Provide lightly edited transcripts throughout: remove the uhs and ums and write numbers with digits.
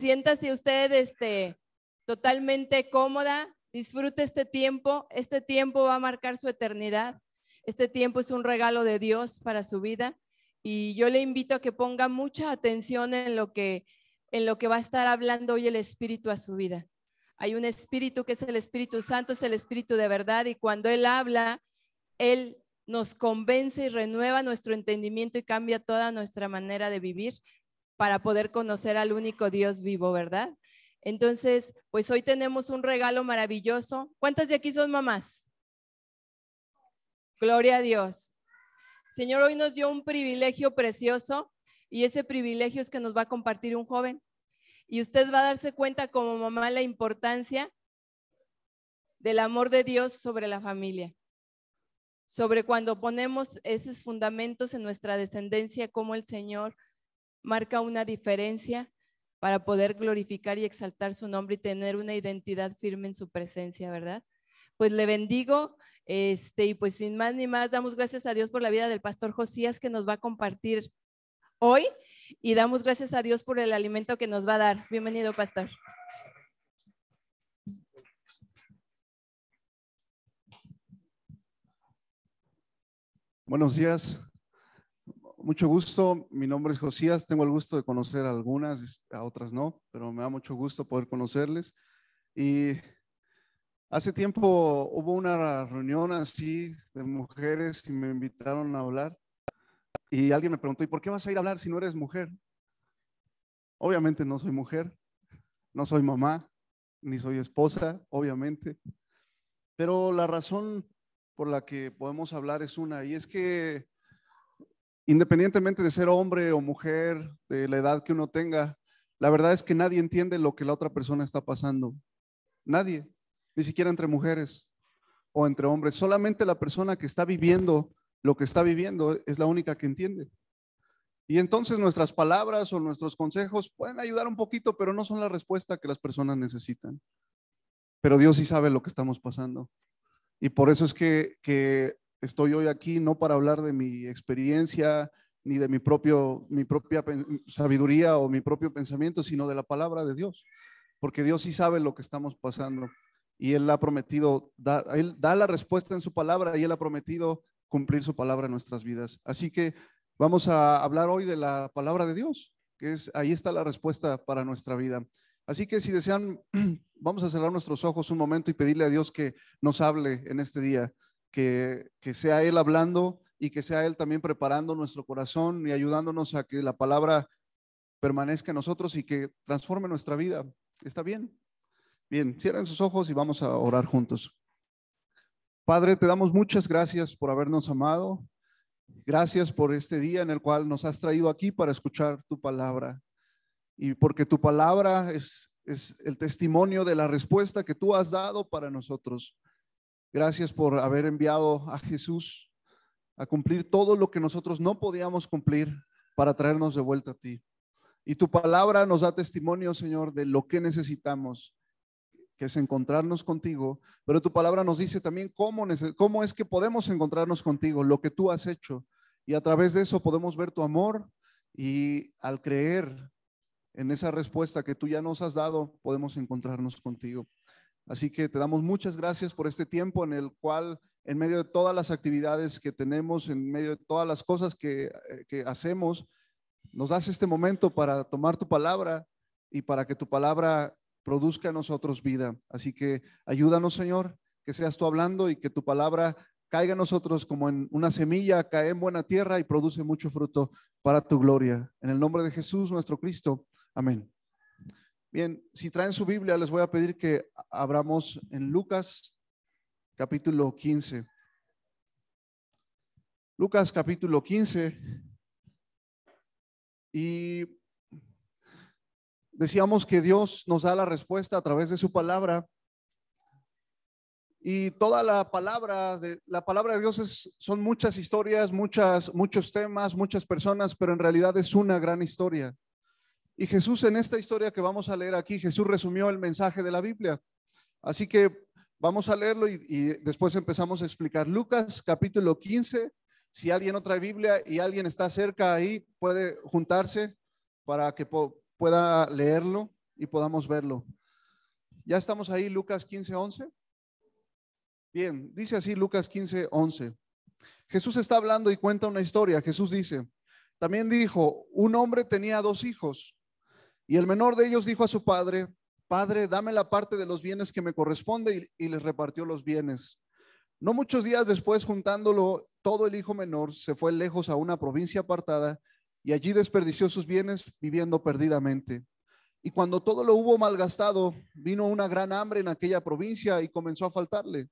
siéntase usted totalmente cómoda, disfrute este tiempo va a marcar su eternidad, este tiempo es un regalo de Dios para su vida y yo le invito a que ponga mucha atención en lo que va a estar hablando hoy el Espíritu a su vida. Hay un Espíritu que es el Espíritu Santo, es el Espíritu de verdad y cuando Él habla, Él nos convence y renueva nuestro entendimiento y cambia toda nuestra manera de vivir para poder conocer al único Dios vivo, ¿verdad? Entonces, pues hoy tenemos un regalo maravilloso. ¿Cuántas de aquí son mamás? Gloria a Dios. Señor, hoy nos dio un privilegio precioso y ese privilegio es que nos va a compartir un joven. Y usted va a darse cuenta como mamá la importancia del amor de Dios sobre la familia. Sobre cuando ponemos esos fundamentos en nuestra descendencia, cómo el Señor marca una diferencia para poder glorificar y exaltar su nombre y tener una identidad firme en su presencia, ¿verdad? Pues le bendigo, y pues sin más ni más, damos gracias a Dios por la vida del pastor Josías que nos va a compartir hoy y damos gracias a Dios por el alimento que nos va a dar. Bienvenido, pastor. Buenos días, mucho gusto, mi nombre es Josías, tengo el gusto de conocer a algunas, a otras no, pero me da mucho gusto poder conocerles. Y hace tiempo hubo una reunión así de mujeres y me invitaron a hablar y alguien me preguntó, ¿y por qué vas a ir a hablar si no eres mujer? Obviamente no soy mujer, no soy mamá, ni soy esposa, obviamente, pero la razón por la que podemos hablar es una, y es que independientemente de ser hombre o mujer, de la edad que uno tenga, la verdad es que nadie entiende lo que la otra persona está pasando. Nadie, ni siquiera entre mujeres o entre hombres. Solamente la persona que está viviendo lo que está viviendo es la única que entiende. Y entonces nuestras palabras o nuestros consejos pueden ayudar un poquito, pero no son la respuesta que las personas necesitan. Pero Dios sí sabe lo que estamos pasando. Y por eso es que estoy hoy aquí, no para hablar de mi experiencia, ni de mi propia sabiduría o mi propio pensamiento, sino de la palabra de Dios. Porque Dios sí sabe lo que estamos pasando. Y Él ha prometido, Él da la respuesta en su palabra y Él ha prometido cumplir su palabra en nuestras vidas. Así que vamos a hablar hoy de la palabra de Dios, que es, ahí está la respuesta para nuestra vida. Así que si desean, vamos a cerrar nuestros ojos un momento y pedirle a Dios que nos hable en este día, que sea Él hablando y que sea Él también preparando nuestro corazón y ayudándonos a que la palabra permanezca en nosotros y que transforme nuestra vida. ¿Está bien? Bien, cierren sus ojos y vamos a orar juntos. Padre, te damos muchas gracias por habernos amado. Gracias por este día en el cual nos has traído aquí para escuchar tu palabra. Y porque tu palabra es el testimonio de la respuesta que tú has dado para nosotros. Gracias por haber enviado a Jesús a cumplir todo lo que nosotros no podíamos cumplir para traernos de vuelta a ti. Y tu palabra nos da testimonio, Señor, de lo que necesitamos, que es encontrarnos contigo, pero tu palabra nos dice también cómo es que podemos encontrarnos contigo, lo que tú has hecho. Y a través de eso podemos ver tu amor y al creer en esa respuesta que tú ya nos has dado, podemos encontrarnos contigo. Así que te damos muchas gracias por este tiempo en el cual, en medio de todas las actividades que tenemos, en medio de todas las cosas que hacemos, nos das este momento para tomar tu palabra y para que tu palabra produzca en nosotros vida. Así que ayúdanos, Señor, que seas tú hablando y que tu palabra caiga en nosotros como en una semilla, cae en buena tierra y produce mucho fruto para tu gloria. En el nombre de Jesús, nuestro Cristo. Amén. Bien, si traen su Biblia, les voy a pedir que abramos en Lucas capítulo 15. Lucas capítulo 15. Y decíamos que Dios nos da la respuesta a través de su palabra. Y toda la palabra de Dios son muchas historias, muchos temas, muchas personas, pero en realidad es una gran historia. Y Jesús, en esta historia que vamos a leer aquí, Jesús resumió el mensaje de la Biblia. Así que vamos a leerlo y después empezamos a explicar. Lucas capítulo 15. Si alguien no trae Biblia y alguien está cerca ahí, puede juntarse para que pueda leerlo. y podamos verlo. Ya estamos ahí, Lucas 15:11. Bien, dice así Lucas 15:11. Jesús está hablando y cuenta una historia. Jesús dice, también dijo, un hombre tenía 2 hijos y el menor de ellos dijo a su padre, Padre, dame la parte de los bienes que me corresponde, y les repartió los bienes. No muchos días después, juntándolo todo, el hijo menor se fue lejos a una provincia apartada y allí desperdició sus bienes viviendo perdidamente. Y cuando todo lo hubo malgastado, vino una gran hambre en aquella provincia y comenzó a faltarle.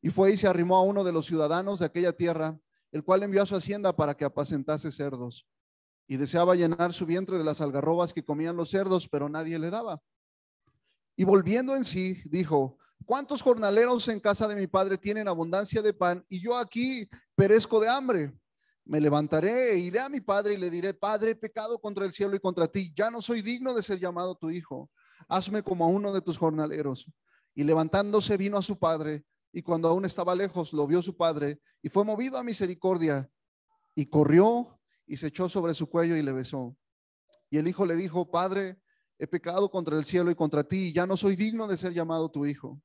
Y fue y se arrimó a uno de los ciudadanos de aquella tierra, el cual envió a su hacienda para que apacentase cerdos. Y deseaba llenar su vientre de las algarrobas que comían los cerdos, pero nadie le daba. Y volviendo en sí, dijo, ¿cuántos jornaleros en casa de mi padre tienen abundancia de pan y yo aquí perezco de hambre? Me levantaré e iré a mi padre y le diré, Padre, he pecado contra el cielo y contra ti, ya no soy digno de ser llamado tu hijo. Hazme como a uno de tus jornaleros. Y levantándose vino a su padre, y cuando aún estaba lejos lo vio su padre y fue movido a misericordia y corrió y se echó sobre su cuello y le besó. Y el hijo le dijo, Padre, he pecado contra el cielo y contra ti, y ya no soy digno de ser llamado tu hijo.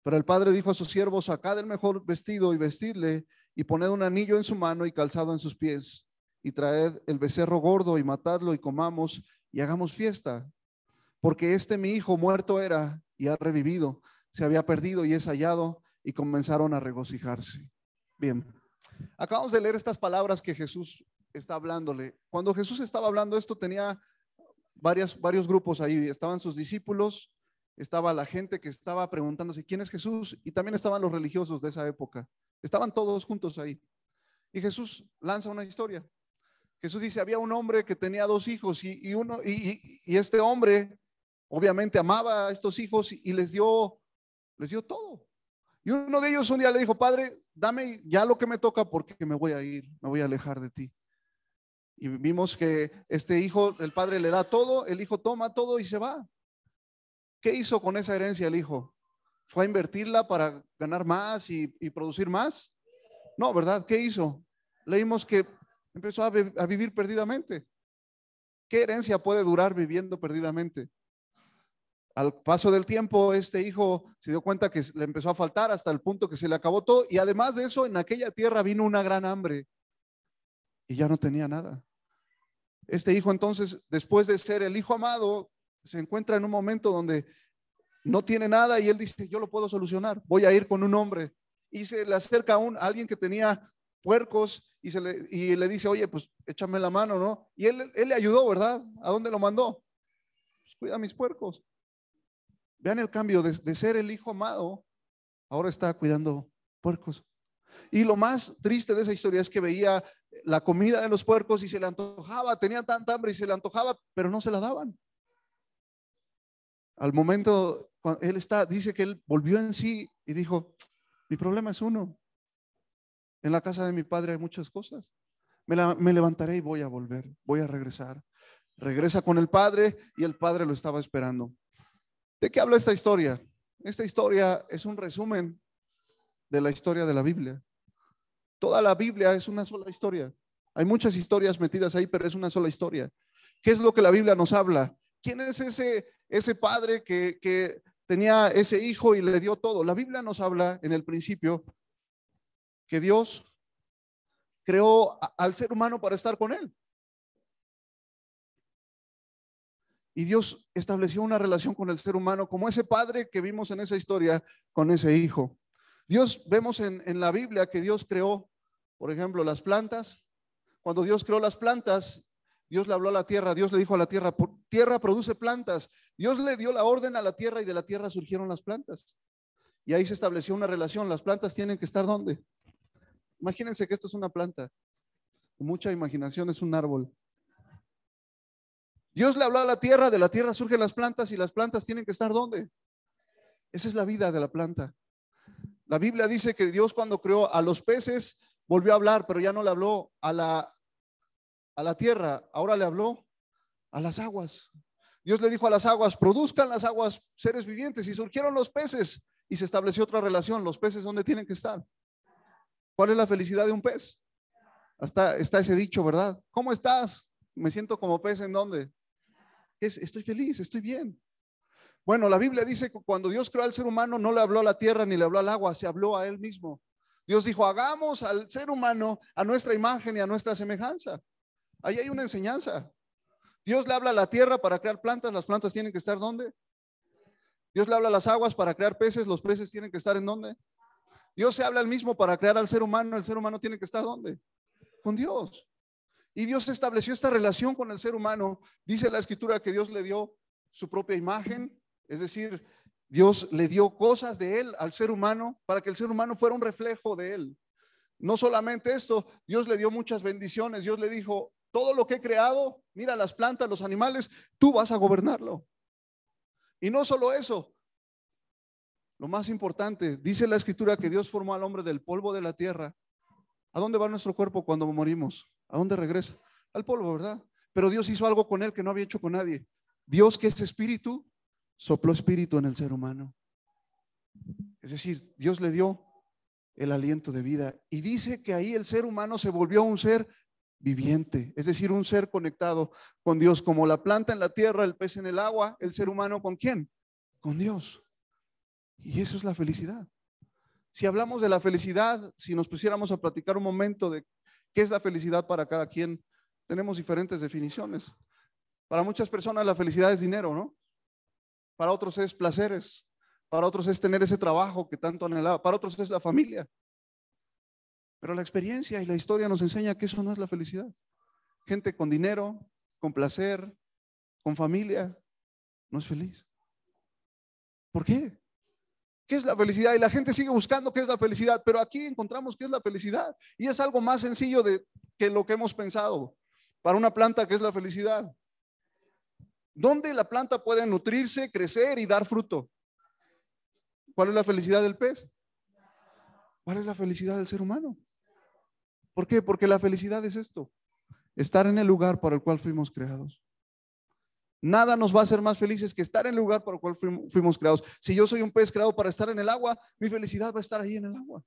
Pero el padre dijo a sus siervos, sacad el mejor vestido y vestidle, y poned un anillo en su mano y calzado en sus pies, y traed el becerro gordo y matadlo y comamos y hagamos fiesta. Porque este mi hijo muerto era y ha revivido, se había perdido y es hallado, y comenzaron a regocijarse. Bien, acabamos de leer estas palabras que Jesús está hablándole. Cuando Jesús estaba hablando esto, tenía varios grupos ahí. Estaban sus discípulos, estaba la gente que estaba preguntándose quién es Jesús, y también estaban los religiosos de esa época. Estaban todos juntos ahí. Y Jesús lanza una historia. Jesús dice, había un hombre que tenía 2 hijos y este hombre obviamente amaba a estos hijos y les dio todo. Y uno de ellos un día le dijo, Padre, dame ya lo que me toca porque me voy a ir, me voy a alejar de ti. Y vimos que este hijo, el padre le da todo, el hijo toma todo y se va. ¿Qué hizo con esa herencia el hijo? ¿Fue a invertirla para ganar más y producir más? No, ¿verdad? ¿Qué hizo? Leímos que empezó a vivir perdidamente. ¿Qué herencia puede durar viviendo perdidamente? Al paso del tiempo, este hijo se dio cuenta que le empezó a faltar hasta el punto que se le acabó todo. Y además de eso, en aquella tierra vino una gran hambre y ya no tenía nada. Este hijo entonces, después de ser el hijo amado, se encuentra en un momento donde no tiene nada y él dice, yo lo puedo solucionar, voy a ir con un hombre. Y se le acerca a alguien que tenía puercos y le dice, oye, pues échame la mano, ¿no? Y él le ayudó, ¿verdad? ¿A dónde lo mandó? Pues cuida mis puercos. Vean el cambio de ser el hijo amado, ahora está cuidando puercos. Y lo más triste de esa historia es que veía la comida de los puercos y se le antojaba, tenía tanta hambre y se le antojaba, pero no se la daban. Al momento, cuando dice que él volvió en sí y dijo, mi problema es uno. En la casa de mi padre hay muchas cosas. Me levantaré y voy a volver, voy a regresar. Regresa con el padre y el padre lo estaba esperando. ¿De qué habla esta historia? Esta historia es un resumen de la historia de la Biblia. Toda la Biblia es una sola historia. Hay muchas historias metidas ahí, pero es una sola historia. ¿Qué es lo que la Biblia nos habla? ¿Quién es ese padre que tenía ese hijo y le dio todo? La Biblia nos habla en el principio que Dios creó al ser humano para estar con él. Y Dios estableció una relación con el ser humano como ese padre que vimos en esa historia con ese hijo. Dios, vemos en la Biblia que Dios creó, por ejemplo, las plantas. Cuando Dios creó las plantas, Dios le habló a la tierra, Dios le dijo a la tierra, tierra produce plantas. Dios le dio la orden a la tierra y de la tierra surgieron las plantas. Y ahí se estableció una relación. Las plantas tienen que estar ¿dónde? Imagínense que esto es una planta. Con mucha imaginación es un árbol. Dios le habló a la tierra, de la tierra surgen las plantas y las plantas tienen que estar ¿dónde? Esa es la vida de la planta. La Biblia dice que Dios cuando creó a los peces volvió a hablar, pero ya no le habló a la tierra, ahora le habló a las aguas. Dios le dijo a las aguas, produzcan las aguas seres vivientes, y surgieron los peces y se estableció otra relación. Los peces ¿dónde tienen que estar? ¿Cuál es la felicidad de un pez? Hasta está ese dicho, ¿verdad? ¿Cómo estás? Me siento como pez, ¿en dónde? ¿Qué es? Estoy feliz, estoy bien. Bueno, la Biblia dice que cuando Dios creó al ser humano no le habló a la tierra ni le habló al agua, se habló a él mismo. Dios dijo, hagamos al ser humano a nuestra imagen y a nuestra semejanza. Ahí hay una enseñanza. Dios le habla a la tierra para crear plantas, las plantas tienen que estar ¿dónde? Dios le habla a las aguas para crear peces, los peces tienen que estar ¿en dónde? Dios se habla al mismo para crear al ser humano, el ser humano tiene que estar ¿dónde? Con Dios. Y Dios estableció esta relación con el ser humano. Dice la escritura que Dios le dio su propia imagen, es decir, Dios le dio cosas de él al ser humano para que el ser humano fuera un reflejo de él. No solamente esto, Dios le dio muchas bendiciones. Dios le dijo, todo lo que he creado, mira las plantas, los animales, tú vas a gobernarlo. Y no solo eso, lo más importante, dice la escritura que Dios formó al hombre del polvo de la tierra. ¿A dónde va nuestro cuerpo cuando morimos? ¿A dónde regresa? Al polvo, ¿verdad? Pero Dios hizo algo con él que no había hecho con nadie. Dios, que es espíritu, sopló espíritu en el ser humano. Es decir, Dios le dio el aliento de vida. Y dice que ahí el ser humano se volvió un ser viviente, es decir, un ser conectado con Dios, como la planta en la tierra, el pez en el agua, el ser humano ¿con quién? Con Dios. Y eso es la felicidad. Si hablamos de la felicidad, si nos pusiéramos a platicar un momento de qué es la felicidad para cada quien, tenemos diferentes definiciones. Para muchas personas la felicidad es dinero, ¿no? Para otros es placeres, para otros es tener ese trabajo que tanto anhelaba, para otros es la familia. Pero la experiencia y la historia nos enseña que eso no es la felicidad. Gente con dinero, con placer, con familia, no es feliz. ¿Por qué? ¿Qué es la felicidad? Y la gente sigue buscando qué es la felicidad, pero aquí encontramos qué es la felicidad. Y es algo más sencillo que lo que hemos pensado. Para una planta, ¿qué es la felicidad? ¿Dónde la planta puede nutrirse, crecer y dar fruto? ¿Cuál es la felicidad del pez? ¿Cuál es la felicidad del ser humano? ¿Por qué? Porque la felicidad es esto, estar en el lugar para el cual fuimos creados. Nada nos va a hacer más felices que estar en el lugar para el cual fuimos creados. Si yo soy un pez creado para estar en el agua, mi felicidad va a estar ahí en el agua.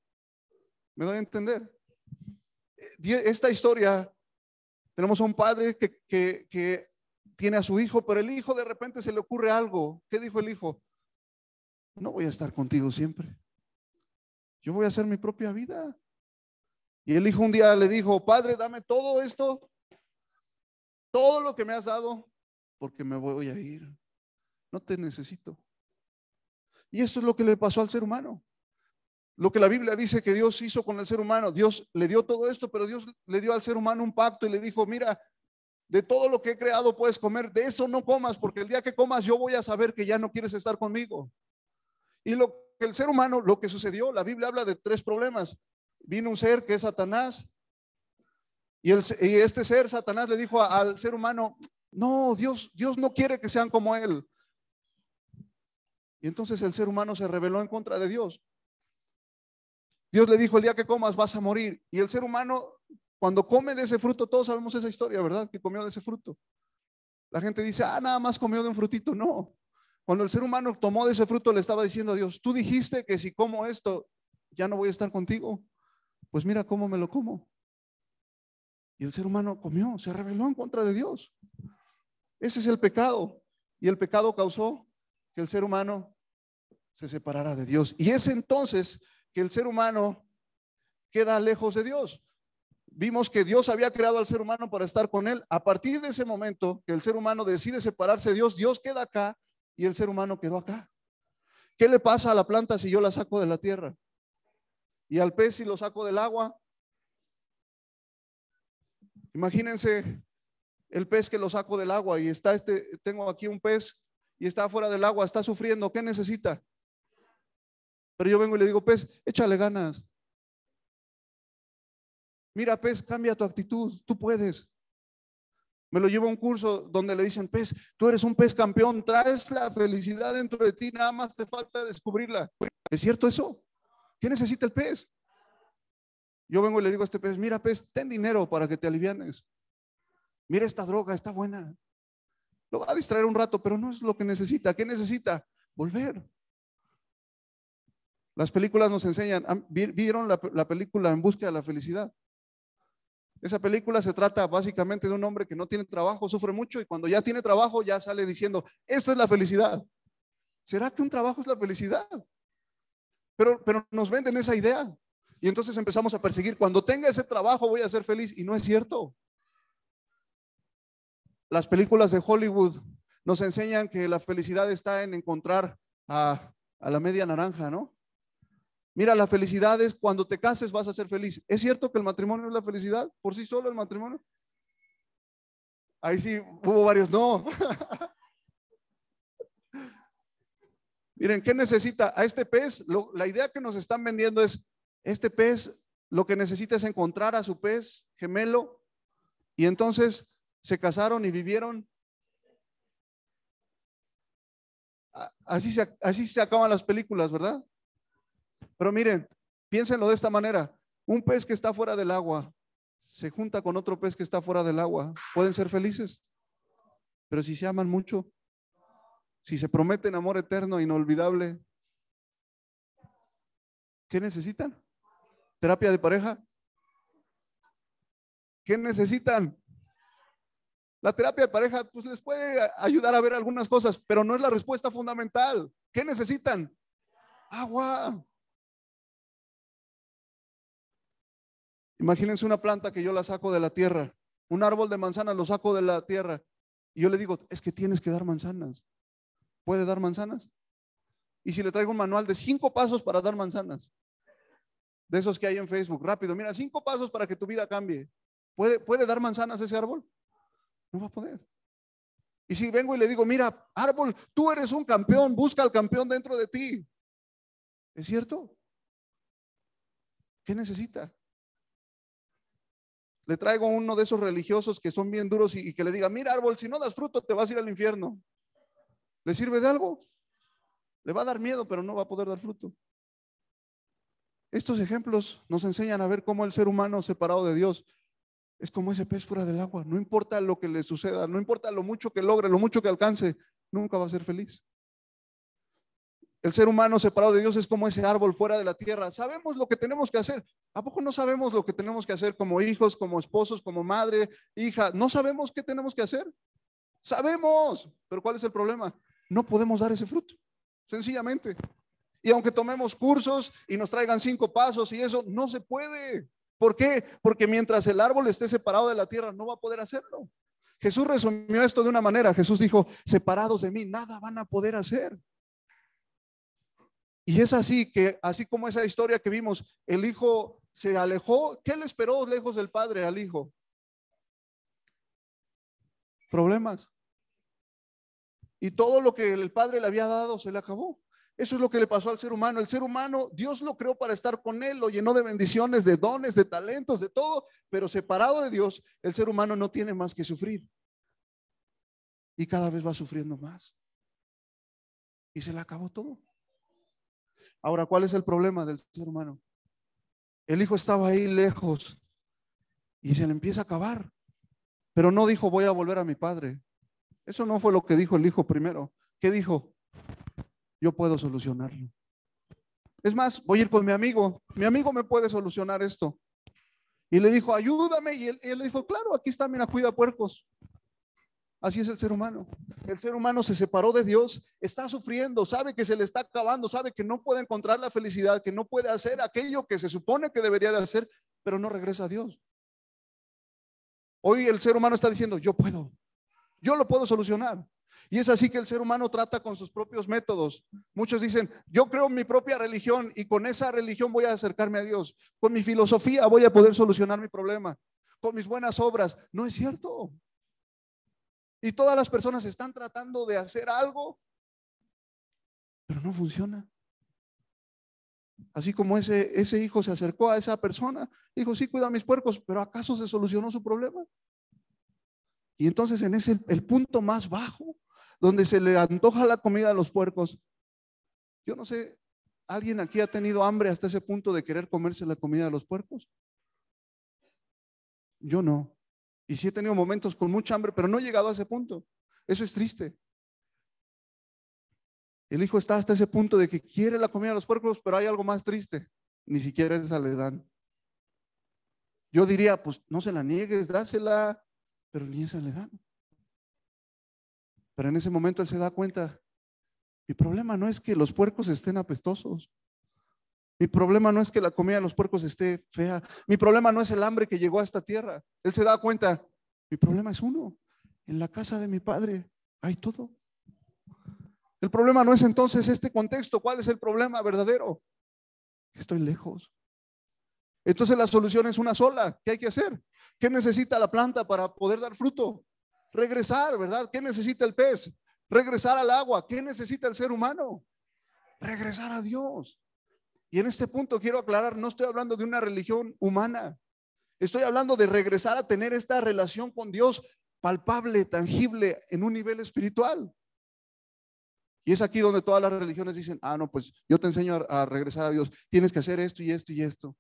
¿Me doy a entender? Esta historia, tenemos a un padre que tiene a su hijo, pero el hijo de repente se le ocurre algo. ¿Qué dijo el hijo? No voy a estar contigo siempre. Yo voy a hacer mi propia vida. Y el hijo un día le dijo, padre, dame todo esto, todo lo que me has dado, porque me voy a ir. No te necesito. Y eso es lo que le pasó al ser humano. Lo que la Biblia dice que Dios hizo con el ser humano. Dios le dio todo esto, pero Dios le dio al ser humano un pacto y le dijo, mira, de todo lo que he creado puedes comer, de eso no comas, porque el día que comas yo voy a saber que ya no quieres estar conmigo. Y lo que el ser humano, lo que sucedió, la Biblia habla de 3 problemas. Vino un ser que es Satanás, y este ser, Satanás, le dijo al ser humano, no, Dios no quiere que sean como él. Y entonces el ser humano se rebeló en contra de Dios. Dios le dijo, el día que comas vas a morir. Y el ser humano, cuando come de ese fruto, todos sabemos esa historia, ¿verdad? Que comió de ese fruto. La gente dice, nada más comió de un frutito. No. Cuando el ser humano tomó de ese fruto, le estaba diciendo a Dios, tú dijiste que si como esto, ya no voy a estar contigo. Pues mira cómo me lo como. Y el ser humano comió, se rebeló en contra de Dios. Ese es el pecado. Y el pecado causó que el ser humano se separara de Dios. Y es entonces que el ser humano queda lejos de Dios. Vimos que Dios había creado al ser humano para estar con él. A partir de ese momento que el ser humano decide separarse de Dios, Dios queda acá y el ser humano quedó acá. ¿Qué le pasa a la planta si yo la saco de la tierra? Y al pez si lo saco del agua. Imagínense el pez que lo saco del agua y está tengo aquí un pez y está fuera del agua, está sufriendo. ¿Qué necesita? Pero yo vengo y le digo, pez, échale ganas. Mira, pez, cambia tu actitud, tú puedes. Me lo llevo a un curso donde le dicen, pez, tú eres un pez campeón, traes la felicidad dentro de ti, nada más te falta descubrirla. ¿Es cierto eso? ¿Qué necesita el pez? Yo vengo y le digo a este pez, mira, pez, ten dinero para que te alivianes. Mira, esta droga está buena. Lo va a distraer un rato, pero no es lo que necesita. ¿Qué necesita? Volver. Las películas nos enseñan, ¿vieron la película En busca de la felicidad? Esa película se trata básicamente de un hombre que no tiene trabajo, sufre mucho y cuando ya tiene trabajo ya sale diciendo, esta es la felicidad. ¿Será que un trabajo es la felicidad? Pero nos venden esa idea y entonces empezamos a perseguir, cuando tenga ese trabajo voy a ser feliz y no es cierto. Las películas de Hollywood nos enseñan que la felicidad está en encontrar a la media naranja, ¿no? Mira, la felicidad es cuando te cases vas a ser feliz. ¿Es cierto que el matrimonio es la felicidad? ¿Por sí solo el matrimonio? Ahí sí hubo varios no. Miren, ¿qué necesita? A este pez, la idea que nos están vendiendo es, este pez lo que necesita es encontrar a su pez gemelo y entonces se casaron y vivieron. Así se acaban las películas, ¿verdad? Pero miren, piénsenlo de esta manera. Un pez que está fuera del agua se junta con otro pez que está fuera del agua. Pueden ser felices, pero si se aman mucho, si se prometen amor eterno, inolvidable, ¿qué necesitan? ¿Terapia de pareja? ¿Qué necesitan? La terapia de pareja pues les puede ayudar a ver algunas cosas, pero no es la respuesta fundamental. ¿Qué necesitan? Agua. Imagínense una planta que yo la saco de la tierra, un árbol de manzanas lo saco de la tierra y yo le digo, es que tienes que dar manzanas. ¿Puede dar manzanas? Y si le traigo un manual de 5 pasos para dar manzanas, de esos que hay en Facebook, rápido, mira, 5 pasos para que tu vida cambie. ¿Puede dar manzanas ese árbol? No va a poder. Y si vengo y le digo, mira, árbol, tú eres un campeón, busca al campeón dentro de ti. ¿Es cierto? ¿Qué necesita? Le traigo uno de esos religiosos que son bien duros y que le diga, mira, árbol, si no das fruto te vas a ir al infierno. ¿Le sirve de algo? Le va a dar miedo, pero no va a poder dar fruto. Estos ejemplos nos enseñan a ver cómo el ser humano separado de Dios es como ese pez fuera del agua. No importa lo que le suceda, no importa lo mucho que logre, lo mucho que alcance, nunca va a ser feliz. El ser humano separado de Dios es como ese árbol fuera de la tierra. Sabemos lo que tenemos que hacer. ¿A poco no sabemos lo que tenemos que hacer como hijos, como esposos, como madre, hija? ¿No sabemos qué tenemos que hacer? Sabemos, pero ¿cuál es el problema? No podemos dar ese fruto, sencillamente. Y aunque tomemos cursos y nos traigan 5 pasos y eso, no se puede. ¿Por qué? Porque mientras el árbol esté separado de la tierra, no va a poder hacerlo. Jesús resumió esto de una manera. Jesús dijo, separados de mí, nada van a poder hacer. Y es así que, así como esa historia que vimos, el hijo se alejó. ¿Qué le esperó lejos del padre al hijo? Problemas. Y todo lo que el padre le había dado se le acabó. Eso es lo que le pasó al ser humano. El ser humano, Dios lo creó para estar con él, lo llenó de bendiciones, de dones, de talentos, de todo, pero separado de Dios, el ser humano no tiene más que sufrir. Y cada vez va sufriendo más. Y se le acabó todo. Ahora, ¿cuál es el problema del ser humano? El hijo estaba ahí lejos y se le empieza a acabar, pero no dijo voy a volver a mi padre. Eso no fue lo que dijo el hijo primero. ¿Qué dijo? Yo puedo solucionarlo. Es más, voy a ir con mi amigo me puede solucionar esto. Y le dijo, ayúdame, y él le dijo, claro, aquí está, mira, cuida puercos. Así es el ser humano. El ser humano se separó de Dios, está sufriendo, sabe que se le está acabando, sabe que no puede encontrar la felicidad, que no puede hacer aquello que se supone que debería de hacer, pero no regresa a Dios. Hoy el ser humano está diciendo, yo lo puedo solucionar. Y es así que el ser humano trata con sus propios métodos. Muchos dicen, yo creo mi propia religión y con esa religión voy a acercarme a Dios. Con mi filosofía voy a poder solucionar mi problema. Con mis buenas obras. No es cierto. Y todas las personas están tratando de hacer algo, pero no funciona. Así como ese hijo se acercó a esa persona, dijo, sí, cuida mis puercos, pero ¿acaso se solucionó su problema? Y entonces en ese el punto más bajo, donde se le antoja la comida a los puercos. Yo no sé, ¿alguien aquí ha tenido hambre hasta ese punto de querer comerse la comida de los puercos? Yo no. Y sí he tenido momentos con mucha hambre, pero no he llegado a ese punto. Eso es triste. El hijo está hasta ese punto de que quiere la comida de los puercos, pero hay algo más triste. Ni siquiera esa le dan. Yo diría, pues no se la niegues, dásela, pero ni esa le dan. Pero en ese momento él se da cuenta, mi problema no es que los puercos estén apestosos. Mi problema no es que la comida de los puercos esté fea. Mi problema no es el hambre que llegó a esta tierra. Él se da cuenta, mi problema es uno. En la casa de mi padre hay todo. El problema no es entonces este contexto. ¿Cuál es el problema verdadero? Estoy lejos. Entonces la solución es una sola. ¿Qué hay que hacer? ¿Qué necesita la planta para poder dar fruto? Regresar, ¿verdad? ¿Qué necesita el pez? Regresar al agua. ¿Qué necesita el ser humano? Regresar a Dios. Y en este punto quiero aclarar, no estoy hablando de una religión humana. Estoy hablando de regresar a tener esta relación con Dios palpable, tangible, en un nivel espiritual. Y es aquí donde todas las religiones dicen, no, pues yo te enseño a regresar a Dios. Tienes que hacer esto y esto y esto.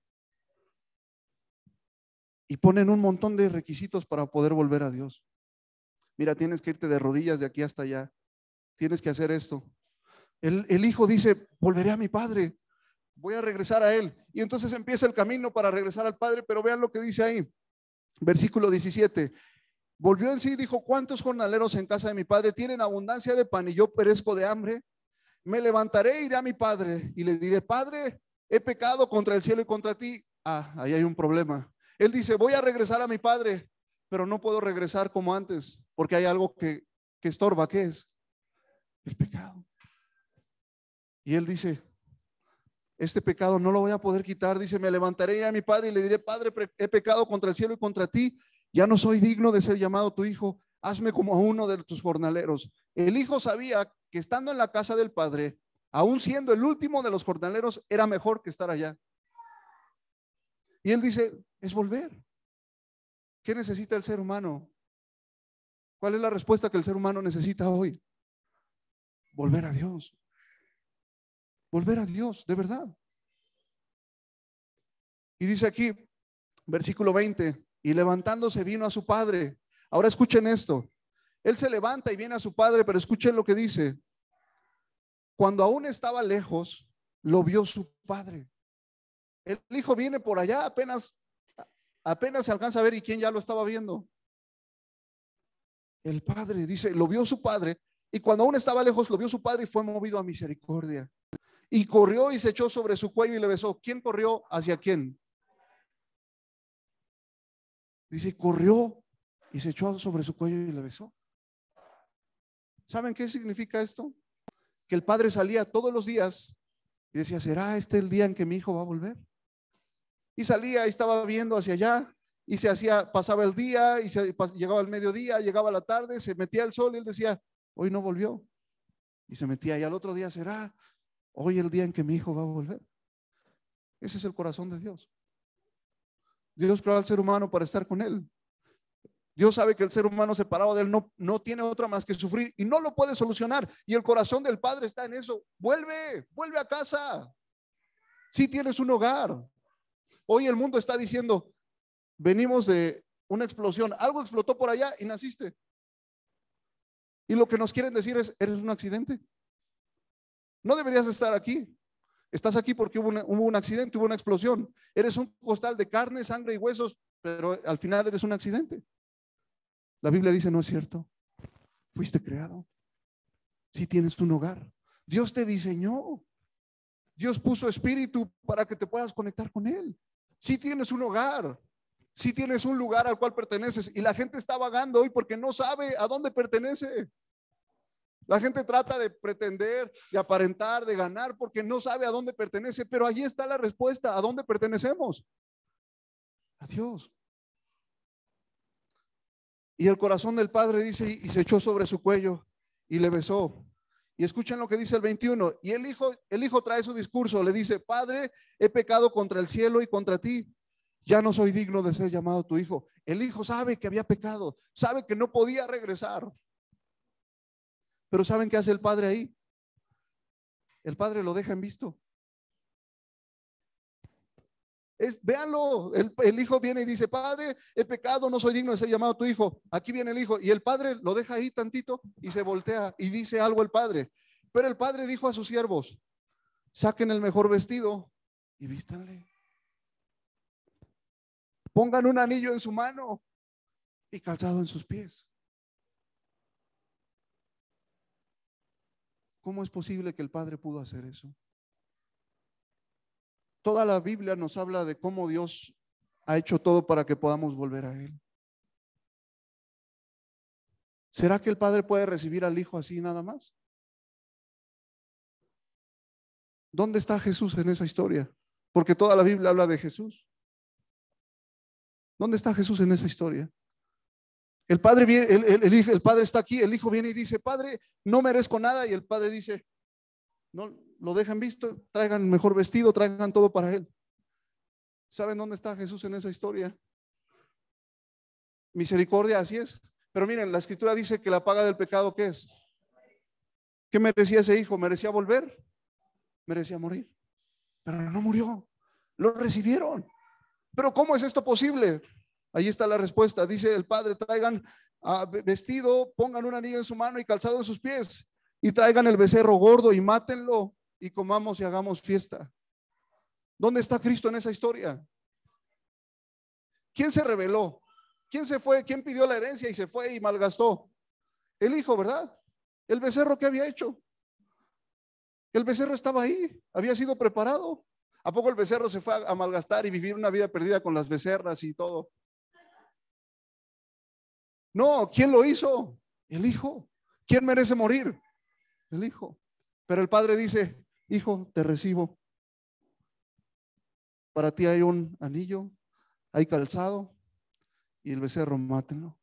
Y ponen un montón de requisitos para poder volver a Dios. Mira, tienes que irte de rodillas de aquí hasta allá. Tienes que hacer esto. El hijo dice, volveré a mi padre. Voy a regresar a él. Y entonces empieza el camino para regresar al padre, pero vean lo que dice ahí. Versículo 17. Volvió en sí y dijo, ¿cuántos jornaleros en casa de mi padre tienen abundancia de pan y yo perezco de hambre? Me levantaré e iré a mi padre y le diré, Padre, he pecado contra el cielo y contra ti. Ahí hay un problema. Él dice, voy a regresar a mi padre, pero no puedo regresar como antes, porque hay algo que estorba. ¿Qué es? El pecado. Y él dice, este pecado no lo voy a poder quitar. Dice, me levantaré, iré a mi padre y le diré, Padre, he pecado contra el cielo y contra ti. Ya no soy digno de ser llamado tu hijo. Hazme como a uno de tus jornaleros. El hijo sabía que estando en la casa del padre, aún siendo el último de los jornaleros, era mejor que estar allá. Y él dice, es volver. ¿Qué necesita el ser humano? ¿Cuál es la respuesta que el ser humano necesita hoy? Volver a Dios. Volver a Dios, de verdad. Y dice aquí, versículo 20, y levantándose vino a su padre. Ahora escuchen esto. Él se levanta y viene a su padre, pero escuchen lo que dice. Cuando aún estaba lejos, lo vio su padre. El hijo viene por allá, apenas se alcanza a ver, y quién ya lo estaba viendo. El padre dice, lo vio su padre, y cuando aún estaba lejos, lo vio su padre y fue movido a misericordia. Y corrió y se echó sobre su cuello y le besó. ¿Quién corrió hacia quién? Dice, corrió y se echó sobre su cuello y le besó. ¿Saben qué significa esto? Que el padre salía todos los días y decía, ¿será este el día en que mi hijo va a volver? Y salía y estaba viendo hacia allá y pasaba el día y llegaba el mediodía, llegaba la tarde, se metía el sol y él decía, hoy no volvió. Y se metía, y al otro día, ¿será hoy el día en que mi hijo va a volver? Ese es el corazón de Dios. Dios creó al ser humano para estar con él. Dios sabe que el ser humano separado de él no tiene otra más que sufrir y no lo puede solucionar. Y el corazón del Padre está en eso. Vuelve a casa. Si tienes un hogar. Hoy el mundo está diciendo, venimos de una explosión. Algo explotó por allá y naciste. Y lo que nos quieren decir es, eres un accidente. No deberías estar aquí. Estás aquí porque hubo un accidente, hubo una explosión. Eres un costal de carne, sangre y huesos, pero al final eres un accidente. La Biblia dice, no es cierto. Fuiste creado. Si tienes un hogar. Dios te diseñó. Dios puso espíritu para que te puedas conectar con Él. Si tienes un hogar. Si tienes un lugar al cual perteneces. Y la gente está vagando hoy porque no sabe a dónde pertenece. La gente trata de pretender, de aparentar, de ganar porque no sabe a dónde pertenece. Pero allí está la respuesta. ¿A dónde pertenecemos? A Dios. Y el corazón del padre dice, y se echó sobre su cuello y le besó. Y escuchen lo que dice el 21. Y el hijo trae su discurso, le dice, Padre, he pecado contra el cielo y contra ti. Ya no soy digno de ser llamado tu hijo. El hijo sabe que había pecado, sabe que no podía regresar. Pero ¿saben qué hace el padre ahí? El padre lo deja en visto. Véanlo, el hijo viene y dice, Padre, he pecado, no soy digno de ser llamado tu hijo. Aquí viene el hijo y el padre lo deja ahí tantito y se voltea y dice algo el padre. Pero el padre dijo a sus siervos, saquen el mejor vestido y vístanle. pongan un anillo en su mano y calzado en sus pies. ¿Cómo es posible que el Padre pudo hacer eso? Toda la Biblia nos habla de cómo Dios ha hecho todo para que podamos volver a Él. ¿Será que el Padre puede recibir al Hijo así nada más? ¿Dónde está Jesús en esa historia? Porque toda la Biblia habla de Jesús. ¿Dónde está Jesús en esa historia? El Padre viene, el Padre está aquí, el Hijo viene y dice, Padre, no merezco nada. Y el Padre dice, no, lo dejan visto, traigan el mejor vestido, traigan todo para Él. ¿Saben dónde está Jesús en esa historia? Misericordia, así es. Pero miren, la Escritura dice que la paga del pecado, ¿qué es? ¿Qué merecía ese hijo? ¿Merecía volver? Merecía morir. Pero no murió. Lo recibieron. ¿Pero cómo es esto posible? Ahí está la respuesta. Dice el Padre, traigan vestido, pongan un anillo en su mano y calzado en sus pies. Y traigan el becerro gordo y mátenlo y comamos y hagamos fiesta. ¿Dónde está Cristo en esa historia? ¿Quién se rebeló? ¿Quién se fue? ¿Quién pidió la herencia y se fue y malgastó? El hijo, ¿verdad? El becerro, ¿qué había hecho? El becerro estaba ahí, había sido preparado. ¿A poco el becerro se fue a malgastar y vivir una vida perdida con las becerras y todo? No, ¿quién lo hizo? El hijo. ¿Quién merece morir? El hijo. Pero el padre dice, hijo, te recibo. Para ti hay un anillo, hay calzado y el becerro, mátenlo.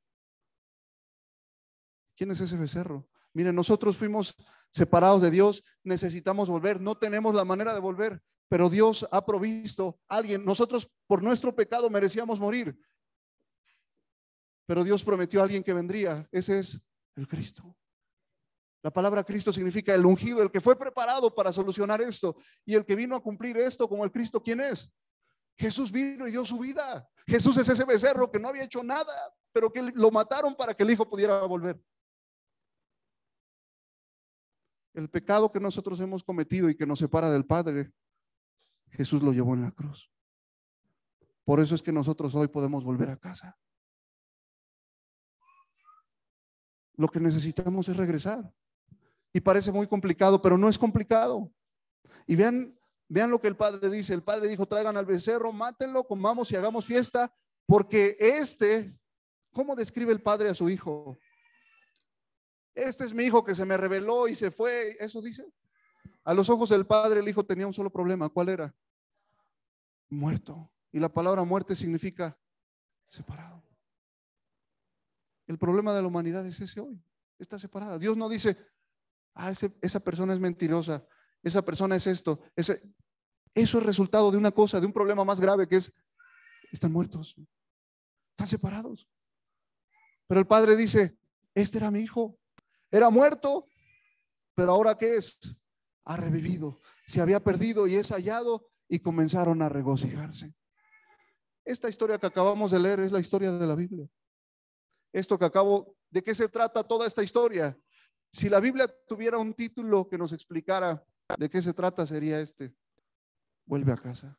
¿Quién es ese becerro? Miren, nosotros fuimos separados de Dios, necesitamos volver, no tenemos la manera de volver, pero Dios ha provisto a alguien. Nosotros por nuestro pecado merecíamos morir, pero Dios prometió a alguien que vendría. Ese es el Cristo. La palabra Cristo significa el ungido, el que fue preparado para solucionar esto y el que vino a cumplir esto como el Cristo. ¿Quién es? Jesús vino y dio su vida. Jesús es ese becerro que no había hecho nada, pero que lo mataron para que el hijo pudiera volver. El pecado que nosotros hemos cometido y que nos separa del Padre, Jesús lo llevó en la cruz. Por eso es que nosotros hoy podemos volver a casa. Lo que necesitamos es regresar. Y parece muy complicado, pero no es complicado. Y vean lo que el Padre dice. El Padre dijo, traigan al becerro, mátenlo, comamos y hagamos fiesta, porque ¿cómo describe el Padre a su hijo? Este es mi hijo que se me rebeló y se fue. Eso dice. A los ojos del Padre, el hijo tenía un solo problema. ¿Cuál era? Muerto. Y la palabra muerte significa separado. El problema de la humanidad es ese hoy. Está separada. Dios no dice, esa persona es mentirosa, esa persona es esto. Eso es resultado de una cosa, de un problema más grave que es, están muertos, están separados. Pero el Padre dice, este era mi hijo, era muerto, pero ahora ¿qué es? Ha revivido, se había perdido y es hallado y comenzaron a regocijarse. Esta historia que acabamos de leer es la historia de la Biblia. ¿De qué se trata toda esta historia? Si la Biblia tuviera un título que nos explicara de qué se trata, sería este: vuelve a casa.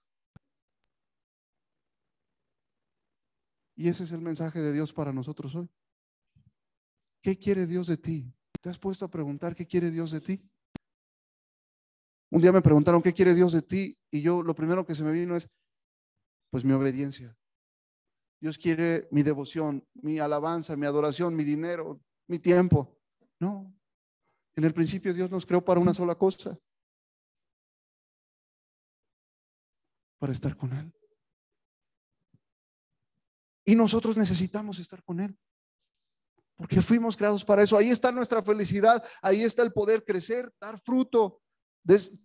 Y ese es el mensaje de Dios para nosotros hoy. ¿Qué quiere Dios de ti? ¿Te has puesto a preguntar qué quiere Dios de ti? Un día me preguntaron qué quiere Dios de ti y yo lo primero que se me vino es pues mi obediencia. Dios quiere mi devoción, mi alabanza, mi adoración, mi dinero, mi tiempo. No. En el principio Dios nos creó para una sola cosa: para estar con Él. Y nosotros necesitamos estar con Él, porque fuimos creados para eso. Ahí está nuestra felicidad, ahí está el poder crecer, dar fruto.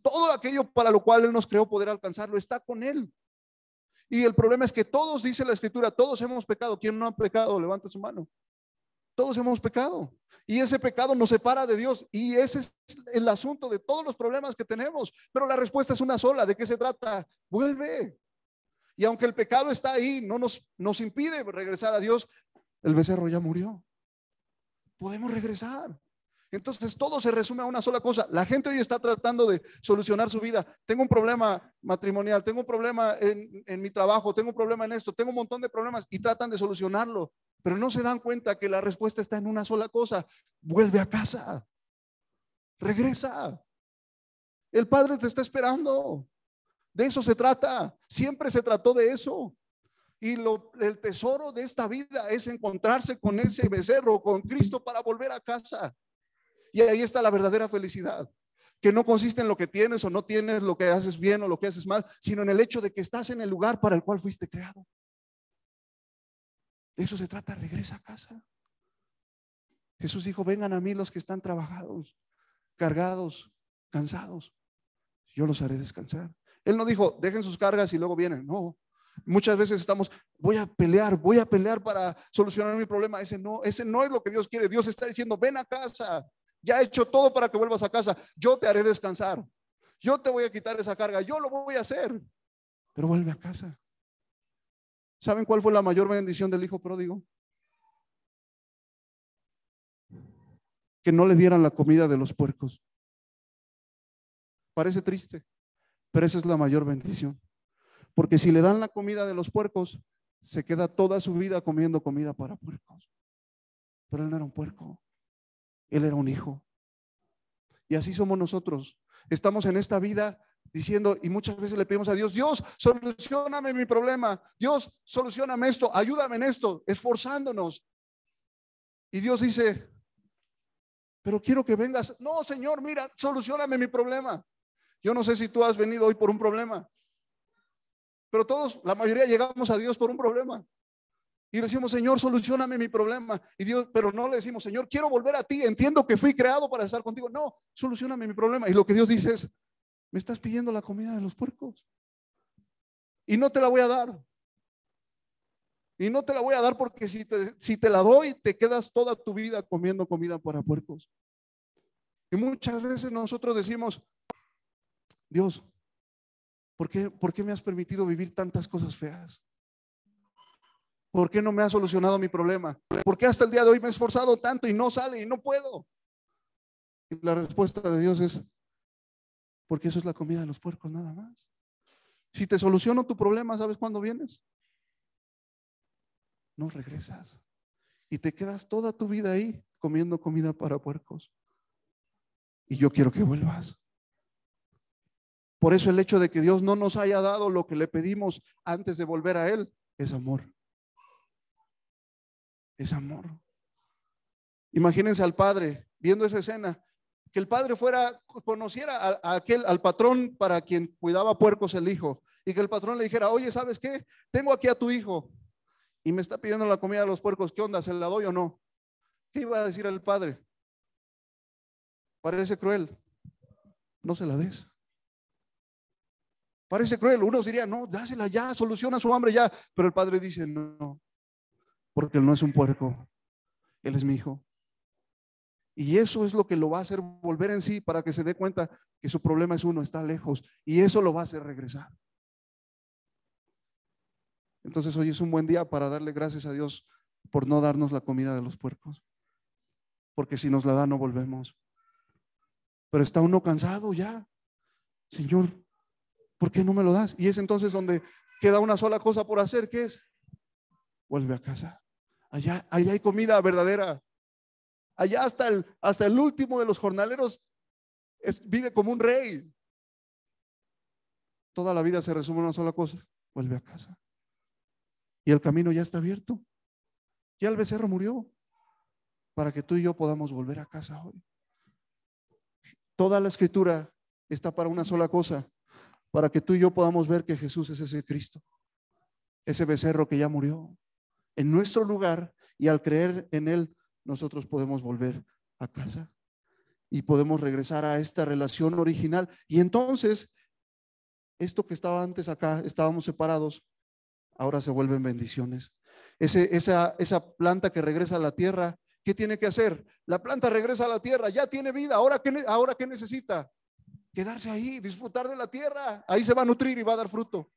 Todo aquello para lo cual Él nos creó, poder alcanzarlo, está con Él. Y el problema es que todos, dice la Escritura, todos hemos pecado. ¿Quién no ha pecado? Levanta su mano. Todos hemos pecado. Y ese pecado nos separa de Dios. Y ese es el asunto de todos los problemas que tenemos. Pero la respuesta es una sola. ¿De qué se trata? Vuelve. Y aunque el pecado está ahí, no nos impide regresar a Dios. El becerro ya murió. Podemos regresar. Entonces todo se resume a una sola cosa. La gente hoy está tratando de solucionar su vida. Tengo un problema matrimonial, tengo un problema en mi trabajo, tengo un problema en esto, tengo un montón de problemas y tratan de solucionarlo, pero no se dan cuenta que la respuesta está en una sola cosa. Vuelve a casa, regresa. El Padre te está esperando. De eso se trata. Siempre se trató de eso. Y el tesoro de esta vida es encontrarse con ese becerro, con Cristo, para volver a casa. Y ahí está la verdadera felicidad, que no consiste en lo que tienes o no tienes, lo que haces bien o lo que haces mal, sino en el hecho de que estás en el lugar para el cual fuiste creado. De eso se trata. Regresa a casa. Jesús dijo: vengan a mí los que están trabajados, cargados, cansados, yo los haré descansar. Él no dijo: dejen sus cargas y luego vienen. No, muchas veces estamos: voy a pelear para solucionar mi problema. Ese no es lo que Dios quiere. Dios está diciendo: ven a casa. Ya he hecho todo para que vuelvas a casa. Yo te haré descansar. Yo te voy a quitar esa carga. Yo lo voy a hacer. Pero vuelve a casa. ¿Saben cuál fue la mayor bendición del hijo pródigo? Que no le dieran la comida de los puercos. Parece triste, pero esa es la mayor bendición. Porque si le dan la comida de los puercos, se queda toda su vida comiendo comida para puercos. Pero él no era un puerco. Él era un hijo. Y así somos nosotros. Estamos en esta vida diciendo, y muchas veces le pedimos a Dios: Dios, solucioname mi problema. Dios, solucioname esto, ayúdame en esto, esforzándonos. Y Dios dice: pero quiero que vengas. No, Señor, mira, solucioname mi problema. Yo no sé si tú has venido hoy por un problema, pero todos, la mayoría, llegamos a Dios por un problema. Y le decimos: Señor, solucioname mi problema. Y Dios, pero no le decimos: Señor, quiero volver a ti, entiendo que fui creado para estar contigo. No, solucioname mi problema. Y lo que Dios dice es: me estás pidiendo la comida de los puercos y no te la voy a dar. Y no te la voy a dar porque si te la doy, te quedas toda tu vida comiendo comida para puercos. Y muchas veces nosotros decimos: Dios, ¿por qué me has permitido vivir tantas cosas feas? ¿Por qué no me has solucionado mi problema? ¿Por qué hasta el día de hoy me he esforzado tanto y no sale y no puedo? Y la respuesta de Dios es: porque eso es la comida de los puercos, nada más. Si te soluciono tu problema, ¿sabes cuándo vienes? No regresas y te quedas toda tu vida ahí comiendo comida para puercos. Y yo quiero que vuelvas. Por eso el hecho de que Dios no nos haya dado lo que le pedimos antes de volver a Él es amor. Es amor. Imagínense al padre viendo esa escena, que el padre conociera al patrón para quien cuidaba puercos, el hijo, y que el patrón le dijera: oye, ¿sabes qué? Tengo aquí a tu hijo y me está pidiendo la comida de los puercos. ¿Qué onda? ¿Se la doy o no? ¿Qué iba a decir el padre? Parece cruel. No se la des. Parece cruel. Unos dirían: no, dásela ya, soluciona su hambre ya. Pero el padre dice: no, porque él no es un puerco, él es mi hijo. Y eso es lo que lo va a hacer volver en sí, para que se dé cuenta que su problema es uno, está lejos, y eso lo va a hacer regresar. Entonces hoy es un buen día para darle gracias a Dios por no darnos la comida de los puercos, porque si nos la da no volvemos. Pero está uno cansado ya: Señor, ¿por qué no me lo das? Y es entonces donde queda una sola cosa por hacer, que es: vuelve a casa. Allá hay comida verdadera. Allá hasta el último de los jornaleros vive como un rey. Toda la vida se resume en una sola cosa: vuelve a casa. Y el camino ya está abierto. Ya el becerro murió para que tú y yo podamos volver a casa hoy. Toda la escritura está para una sola cosa: para que tú y yo podamos ver que Jesús es ese Cristo, ese becerro que ya murió en nuestro lugar, y al creer en Él nosotros podemos volver a casa y podemos regresar a esta relación original. Y entonces esto que estaba antes acá, estábamos separados, ahora se vuelven bendiciones. Esa planta que regresa a la tierra, ¿qué tiene que hacer? La planta regresa a la tierra, ya tiene vida. Ahora ¿qué necesita? Quedarse ahí, disfrutar de la tierra. Ahí se va a nutrir y va a dar fruto.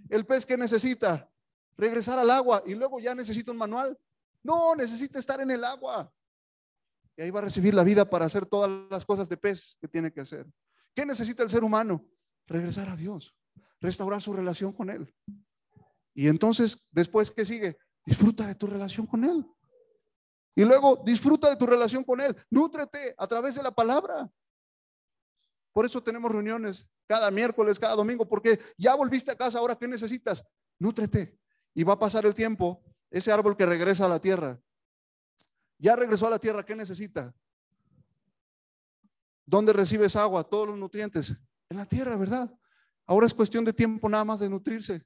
El pez, ¿qué necesita? Regresar al agua, y luego ya necesita un manual. No, necesita estar en el agua. Y ahí va a recibir la vida para hacer todas las cosas de pez que tiene que hacer. ¿Qué necesita el ser humano? Regresar a Dios, restaurar su relación con Él. Y entonces, después, ¿qué sigue? Disfruta de tu relación con Él. Y luego disfruta de tu relación con Él. Nútrete a través de la palabra. Por eso tenemos reuniones cada miércoles, cada domingo, porque ya volviste a casa. Ahora, ¿qué necesitas? Nútrete. Y va a pasar el tiempo. Ese árbol que regresa a la tierra, ya regresó a la tierra. ¿Qué necesita? ¿Dónde recibes agua? Todos los nutrientes. En la tierra, ¿verdad? Ahora es cuestión de tiempo nada más de nutrirse.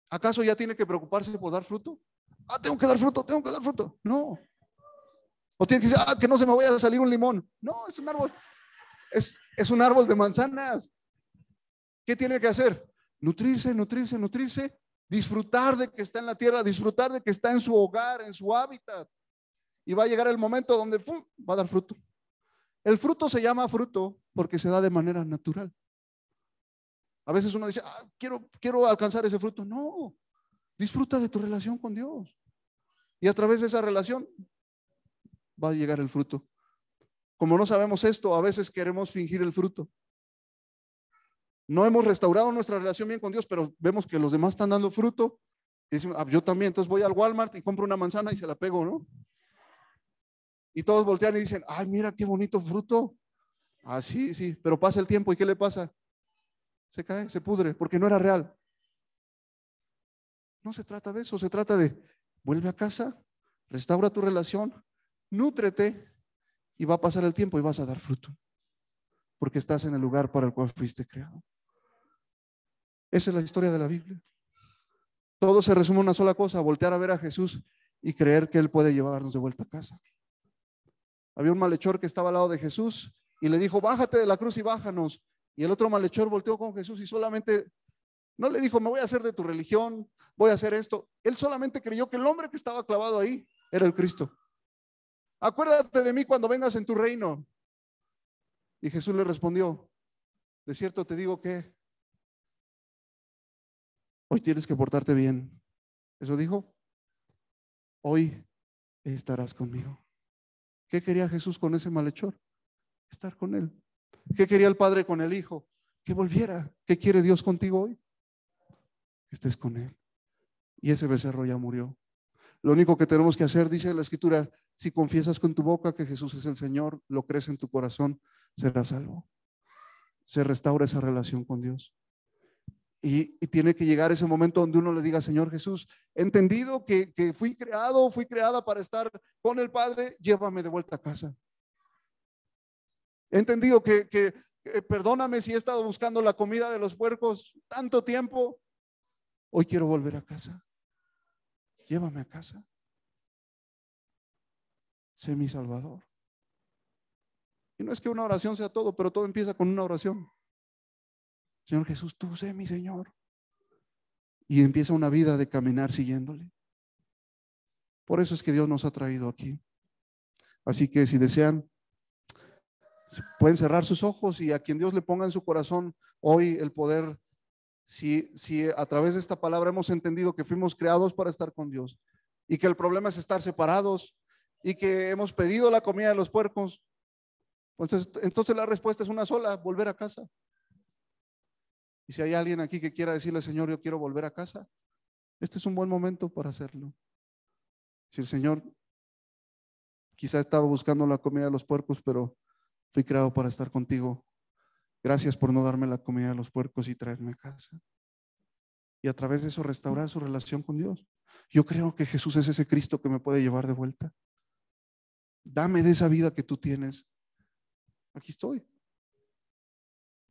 ¿Acaso ya tiene que preocuparse por dar fruto? Ah, tengo que dar fruto, tengo que dar fruto. No. O tiene que decir, que no se me vaya a salir un limón. No, es un árbol. Es un árbol de manzanas. ¿Qué tiene que hacer? Nutrirse, nutrirse, nutrirse. Disfrutar de que está en la tierra, disfrutar de que está en su hogar, en su hábitat. Y va a llegar el momento donde va a dar fruto. El fruto se llama fruto porque se da de manera natural. A veces uno dice, quiero alcanzar ese fruto. No, disfruta de tu relación con Dios. Y a través de esa relación va a llegar el fruto. Como no sabemos esto, a veces queremos fingir el fruto. No hemos restaurado nuestra relación bien con Dios, pero vemos que los demás están dando fruto. Y decimos, yo también, entonces voy al Walmart y compro una manzana y se la pego, ¿no? Y todos voltean y dicen, ay, mira qué bonito fruto. Ah, sí, pero pasa el tiempo y ¿qué le pasa? Se cae, se pudre, porque no era real. No se trata de eso, se trata de vuelve a casa, restaura tu relación, nútrete y va a pasar el tiempo y vas a dar fruto, porque estás en el lugar para el cual fuiste creado. Esa es la historia de la Biblia. Todo se resume en una sola cosa: voltear a ver a Jesús y creer que Él puede llevarnos de vuelta a casa. Había un malhechor que estaba al lado de Jesús y le dijo, bájate de la cruz y bájanos. Y el otro malhechor volteó con Jesús y solamente no le dijo, me voy a hacer de tu religión, voy a hacer esto. Él solamente creyó que el hombre que estaba clavado ahí era el Cristo. Acuérdate de mí cuando vengas en tu reino. Y Jesús le respondió, de cierto te digo que hoy tienes que portarte bien. Eso dijo, hoy estarás conmigo. ¿Qué quería Jesús con ese malhechor? Estar con él. ¿Qué quería el Padre con el Hijo? Que volviera. ¿Qué quiere Dios contigo hoy? Que estés con él. Y ese becerro ya murió. Lo único que tenemos que hacer, dice la Escritura, si confiesas con tu boca que Jesús es el Señor, lo crees en tu corazón, serás salvo. Se restaura esa relación con Dios. Y tiene que llegar ese momento donde uno le diga, Señor Jesús, he entendido que fui creada para estar con el Padre, llévame de vuelta a casa. He entendido que perdóname si he estado buscando la comida de los puercos tanto tiempo. Hoy quiero volver a casa. Llévame a casa. Sé mi Salvador. Y no es que una oración sea todo, pero todo empieza con una oración. Señor Jesús, tú sé mi Señor. Y empieza una vida de caminar siguiéndole. Por eso es que Dios nos ha traído aquí. Así que si desean, pueden cerrar sus ojos y a quien Dios le ponga en su corazón hoy el poder, si a través de esta palabra hemos entendido que fuimos creados para estar con Dios y que el problema es estar separados y que hemos pedido la comida de los puercos, entonces la respuesta es una sola: volver a casa. Y si hay alguien aquí que quiera decirle, Señor, yo quiero volver a casa, este es un buen momento para hacerlo. Si el Señor, quizá he estado buscando la comida de los puercos, pero fui creado para estar contigo. Gracias por no darme la comida de los puercos y traerme a casa. Y a través de eso restaurar su relación con Dios. Yo creo que Jesús es ese Cristo que me puede llevar de vuelta. Dame de esa vida que tú tienes. Aquí estoy.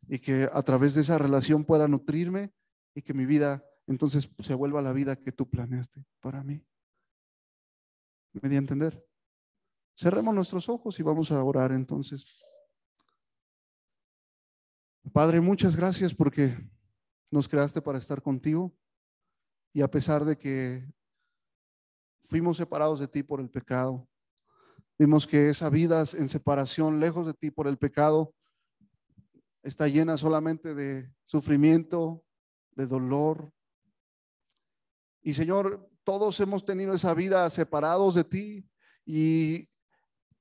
Y que a través de esa relación pueda nutrirme y que mi vida entonces se vuelva la vida que tú planeaste para mí. ¿Me di a entender? Cerremos nuestros ojos y vamos a orar entonces. Padre, muchas gracias porque nos creaste para estar contigo y a pesar de que fuimos separados de ti por el pecado, vimos que esa vida en separación, lejos de ti por el pecado, está llena solamente de sufrimiento, de dolor. Y Señor, todos hemos tenido esa vida separados de ti y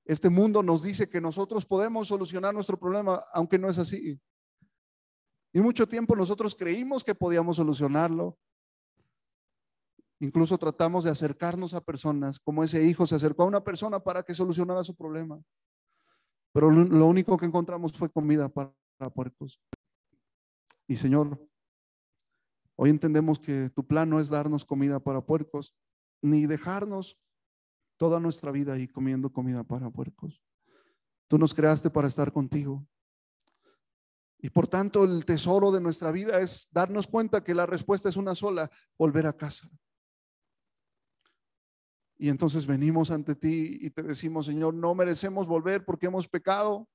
Este mundo nos dice que nosotros podemos solucionar nuestro problema, aunque no es así. Y mucho tiempo nosotros creímos que podíamos solucionarlo. Incluso tratamos de acercarnos a personas, como ese hijo se acercó a una persona para que solucionara su problema. Pero lo único que encontramos fue comida para puercos. Y Señor, hoy entendemos que tu plan no es darnos comida para puercos, ni dejarnos toda nuestra vida ahí comiendo comida para puercos. Tú nos creaste para estar contigo. Y por tanto, el tesoro de nuestra vida es darnos cuenta que la respuesta es una sola: volver a casa. Y entonces venimos ante ti y te decimos: Señor, no merecemos volver porque hemos pecado,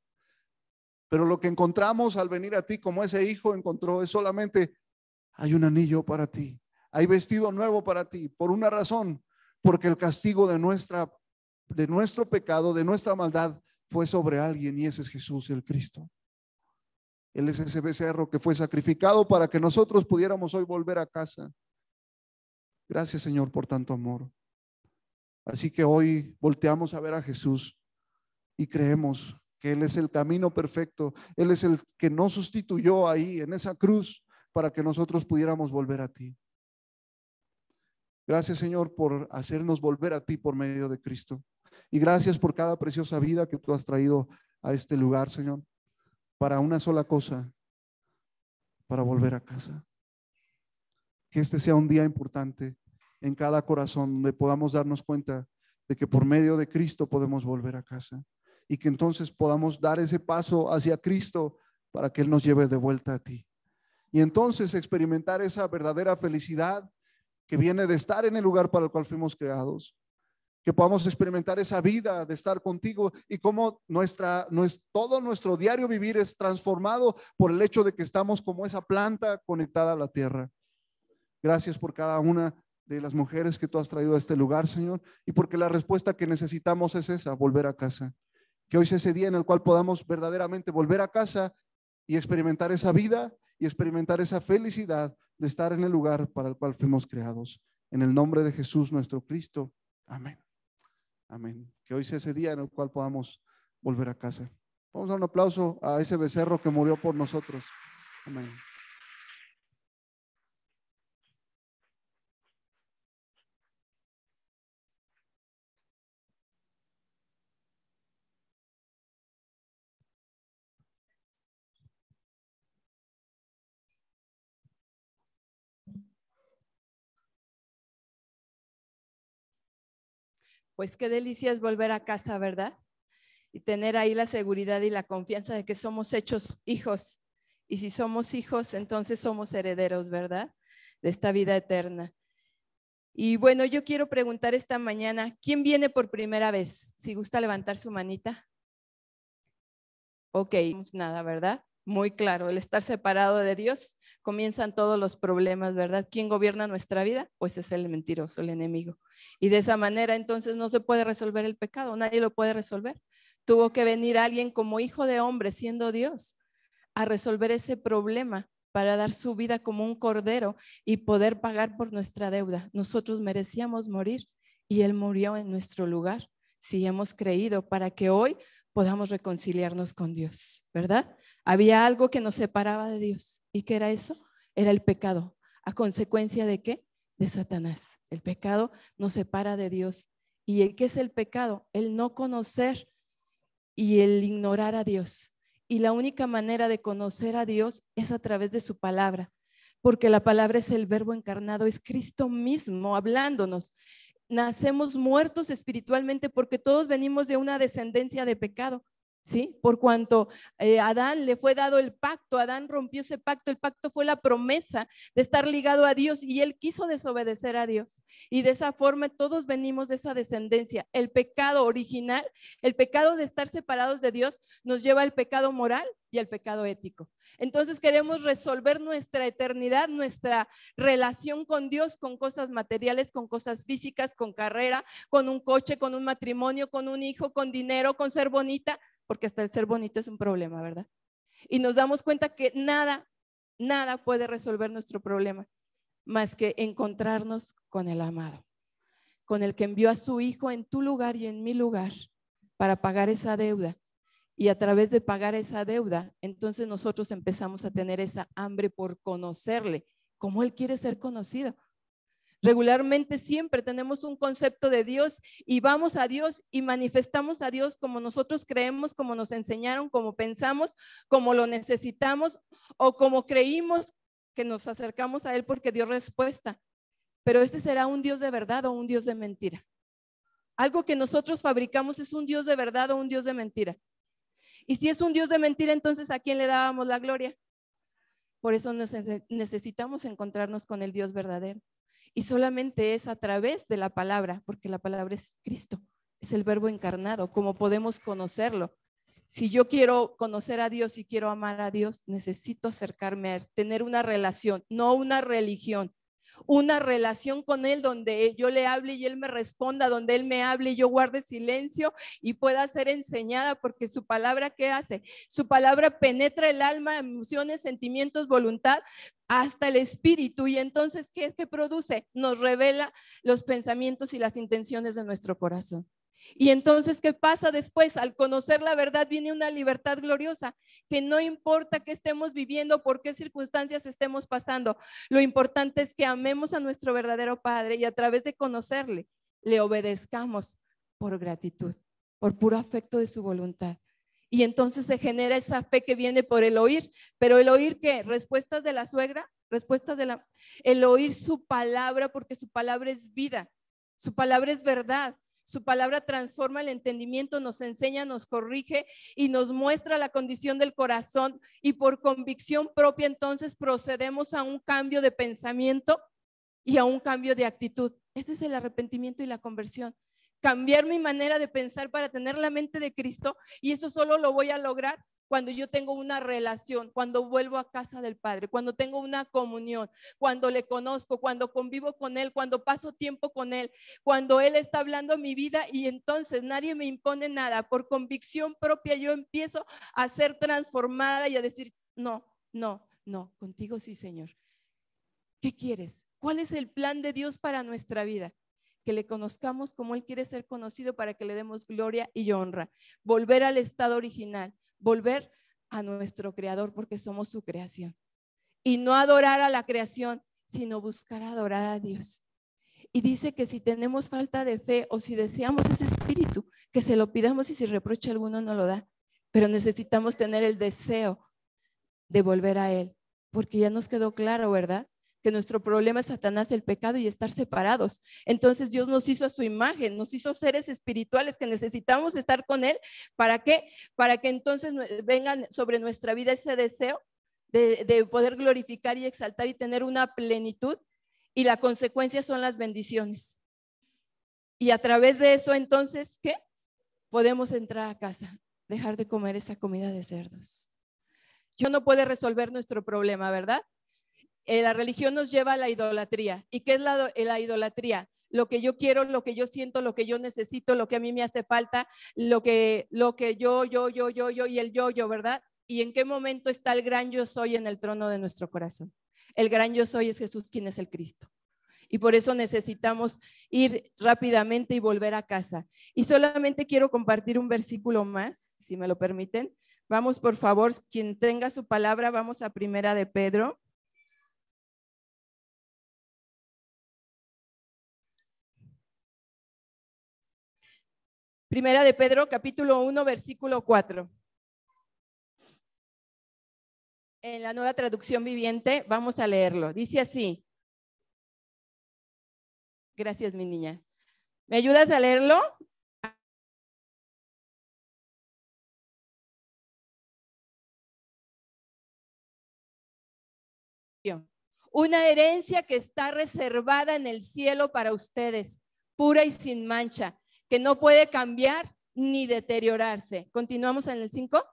pero lo que encontramos al venir a ti, como ese hijo encontró, es solamente: hay un anillo para ti, hay vestido nuevo para ti, por una razón, porque el castigo de nuestro pecado, de nuestra maldad, fue sobre alguien, y ese es Jesús, el Cristo. Él es ese becerro que fue sacrificado para que nosotros pudiéramos hoy volver a casa. Gracias, Señor, por tanto amor. Así que hoy volteamos a ver a Jesús y creemos que Él es el camino perfecto. Él es el que nos sustituyó ahí en esa cruz para que nosotros pudiéramos volver a ti. Gracias, Señor, por hacernos volver a ti por medio de Cristo. Y gracias por cada preciosa vida que tú has traído a este lugar, Señor, para una sola cosa: para volver a casa. Que este sea un día importante en cada corazón, donde podamos darnos cuenta de que por medio de Cristo podemos volver a casa, y que entonces podamos dar ese paso hacia Cristo para que Él nos lleve de vuelta a ti, y entonces experimentar esa verdadera felicidad que viene de estar en el lugar para el cual fuimos creados. Que podamos experimentar esa vida de estar contigo, y cómo todo nuestro diario vivir es transformado por el hecho de que estamos como esa planta conectada a la tierra. Gracias por cada una de las mujeres que tú has traído a este lugar, Señor, y porque la respuesta que necesitamos es esa: volver a casa. Que hoy sea ese día en el cual podamos verdaderamente volver a casa y experimentar esa vida y experimentar esa felicidad de estar en el lugar para el cual fuimos creados. En el nombre de Jesús nuestro Cristo. Amén. Amén. Que hoy sea ese día en el cual podamos volver a casa. Vamos a dar un aplauso a ese becerro que murió por nosotros. Amén. Pues qué delicia es volver a casa, ¿verdad? Y tener ahí la seguridad y la confianza de que somos hechos hijos. Y si somos hijos, entonces somos herederos, ¿verdad? De esta vida eterna. Y bueno, yo quiero preguntar esta mañana: ¿quién viene por primera vez? Si gusta levantar su manita. Ok, nada, ¿verdad? Muy claro, el estar separado de Dios, comienzan todos los problemas, ¿verdad? ¿Quién gobierna nuestra vida? Pues es el mentiroso, el enemigo. Y de esa manera entonces no se puede resolver el pecado, nadie lo puede resolver. Tuvo que venir alguien como hijo de hombre, siendo Dios, a resolver ese problema, para dar su vida como un cordero y poder pagar por nuestra deuda. Nosotros merecíamos morir y Él murió en nuestro lugar, si hemos creído, para que hoy podamos reconciliarnos con Dios, ¿verdad? Había algo que nos separaba de Dios. ¿Y qué era eso? Era el pecado. ¿A consecuencia de qué? De Satanás. El pecado nos separa de Dios. ¿Y qué es el pecado? El no conocer y el ignorar a Dios. Y la única manera de conocer a Dios es a través de su palabra, porque la palabra es el verbo encarnado, es Cristo mismo hablándonos. Nacemos muertos espiritualmente porque todos venimos de una descendencia de pecado, ¿sí? Por cuanto Adán le fue dado el pacto, Adán rompió ese pacto, el pacto fue la promesa de estar ligado a Dios y él quiso desobedecer a Dios. Y de esa forma todos venimos de esa descendencia. El pecado original, el pecado de estar separados de Dios, nos lleva al pecado moral y al pecado ético. Entonces queremos resolver nuestra eternidad, nuestra relación con Dios, con cosas materiales, con cosas físicas, con carrera, con un coche, con un matrimonio, con un hijo, con dinero, con ser bonita, porque hasta el ser bonito es un problema, ¿verdad? Y nos damos cuenta que nada puede resolver nuestro problema más que encontrarnos con el amado, con el que envió a su hijo en tu lugar y en mi lugar, para pagar esa deuda. Y a través de pagar esa deuda, entonces nosotros empezamos a tener esa hambre por conocerle, como Él quiere ser conocido. Regularmente siempre tenemos un concepto de Dios y vamos a Dios y manifestamos a Dios como nosotros creemos, como nos enseñaron, como pensamos, como lo necesitamos o como creímos que nos acercamos a Él porque dio respuesta. Pero este será un Dios de verdad o un Dios de mentira. Algo que nosotros fabricamos es un Dios de verdad o un Dios de mentira. Y si es un Dios de mentira, entonces ¿a quién le dábamos la gloria? Por eso necesitamos encontrarnos con el Dios verdadero. Y solamente es a través de la palabra, porque la palabra es Cristo, es el verbo encarnado, como podemos conocerlo. Si yo quiero conocer a Dios y quiero amar a Dios, necesito acercarme a Él, tener una relación, no una religión. Una relación con Él donde yo le hable y Él me responda, donde Él me hable y yo guarde silencio y pueda ser enseñada, porque su palabra, ¿qué hace? Su palabra penetra el alma, emociones, sentimientos, voluntad, hasta el espíritu. Y entonces, ¿qué produce? Nos revela los pensamientos y las intenciones de nuestro corazón. Y entonces, ¿qué pasa después? Al conocer la verdad viene una libertad gloriosa, que no importa qué estemos viviendo, por qué circunstancias estemos pasando, lo importante es que amemos a nuestro verdadero Padre y a través de conocerle, le obedezcamos por gratitud, por puro afecto de su voluntad. Y entonces se genera esa fe que viene por el oír. Pero el oír, ¿qué? Respuestas de la suegra, el oír su palabra, porque su palabra es vida, su palabra es verdad. Su palabra transforma el entendimiento, nos enseña, nos corrige y nos muestra la condición del corazón, y por convicción propia entonces procedemos a un cambio de pensamiento y a un cambio de actitud. Ese es el arrepentimiento y la conversión. Cambiar mi manera de pensar para tener la mente de Cristo, y eso solo lo voy a lograr cuando yo tengo una relación, cuando vuelvo a casa del Padre, cuando tengo una comunión, cuando le conozco, cuando convivo con Él, cuando paso tiempo con Él, cuando Él está hablando mi vida y entonces nadie me impone nada. Por convicción propia yo empiezo a ser transformada y a decir, no, contigo sí, Señor. ¿Qué quieres? ¿Cuál es el plan de Dios para nuestra vida? Que le conozcamos como Él quiere ser conocido, para que le demos gloria y honra. Volver al estado original, volver a nuestro Creador, porque somos su creación. Y no adorar a la creación, sino buscar adorar a Dios. Y dice que si tenemos falta de fe o si deseamos ese espíritu, que se lo pidamos y si reproche alguno no lo da. Pero necesitamos tener el deseo de volver a Él, porque ya nos quedó claro, ¿verdad? Que nuestro problema es Satanás, el pecado y estar separados. Entonces Dios nos hizo a su imagen, nos hizo seres espirituales que necesitamos estar con Él. ¿Para qué? Para que entonces vengan sobre nuestra vida ese deseo de poder glorificar y exaltar y tener una plenitud, y la consecuencia son las bendiciones. Y a través de eso entonces, ¿qué? Podemos entrar a casa, dejar de comer esa comida de cerdos. Yo no puede resolver nuestro problema, ¿verdad? La religión nos lleva a la idolatría. ¿Y qué es la idolatría? Lo que yo quiero, lo que yo siento, lo que yo necesito, lo que a mí me hace falta, lo que yo y el yo, ¿verdad? ¿Y en qué momento está el gran yo soy en el trono de nuestro corazón? El gran yo soy es Jesús, quien es el Cristo. Y por eso necesitamos ir rápidamente y volver a casa. Y solamente quiero compartir un versículo más, si me lo permiten. Vamos, por favor, quien tenga su palabra, vamos a Primera de Pedro. Primera de Pedro, capítulo 1, versículo 4. En la Nueva Traducción Viviente vamos a leerlo. Dice así. Gracias, mi niña. ¿Me ayudas a leerlo? Una herencia que está reservada en el cielo para ustedes, pura y sin mancha, que no puede cambiar ni deteriorarse. Continuamos en el 5.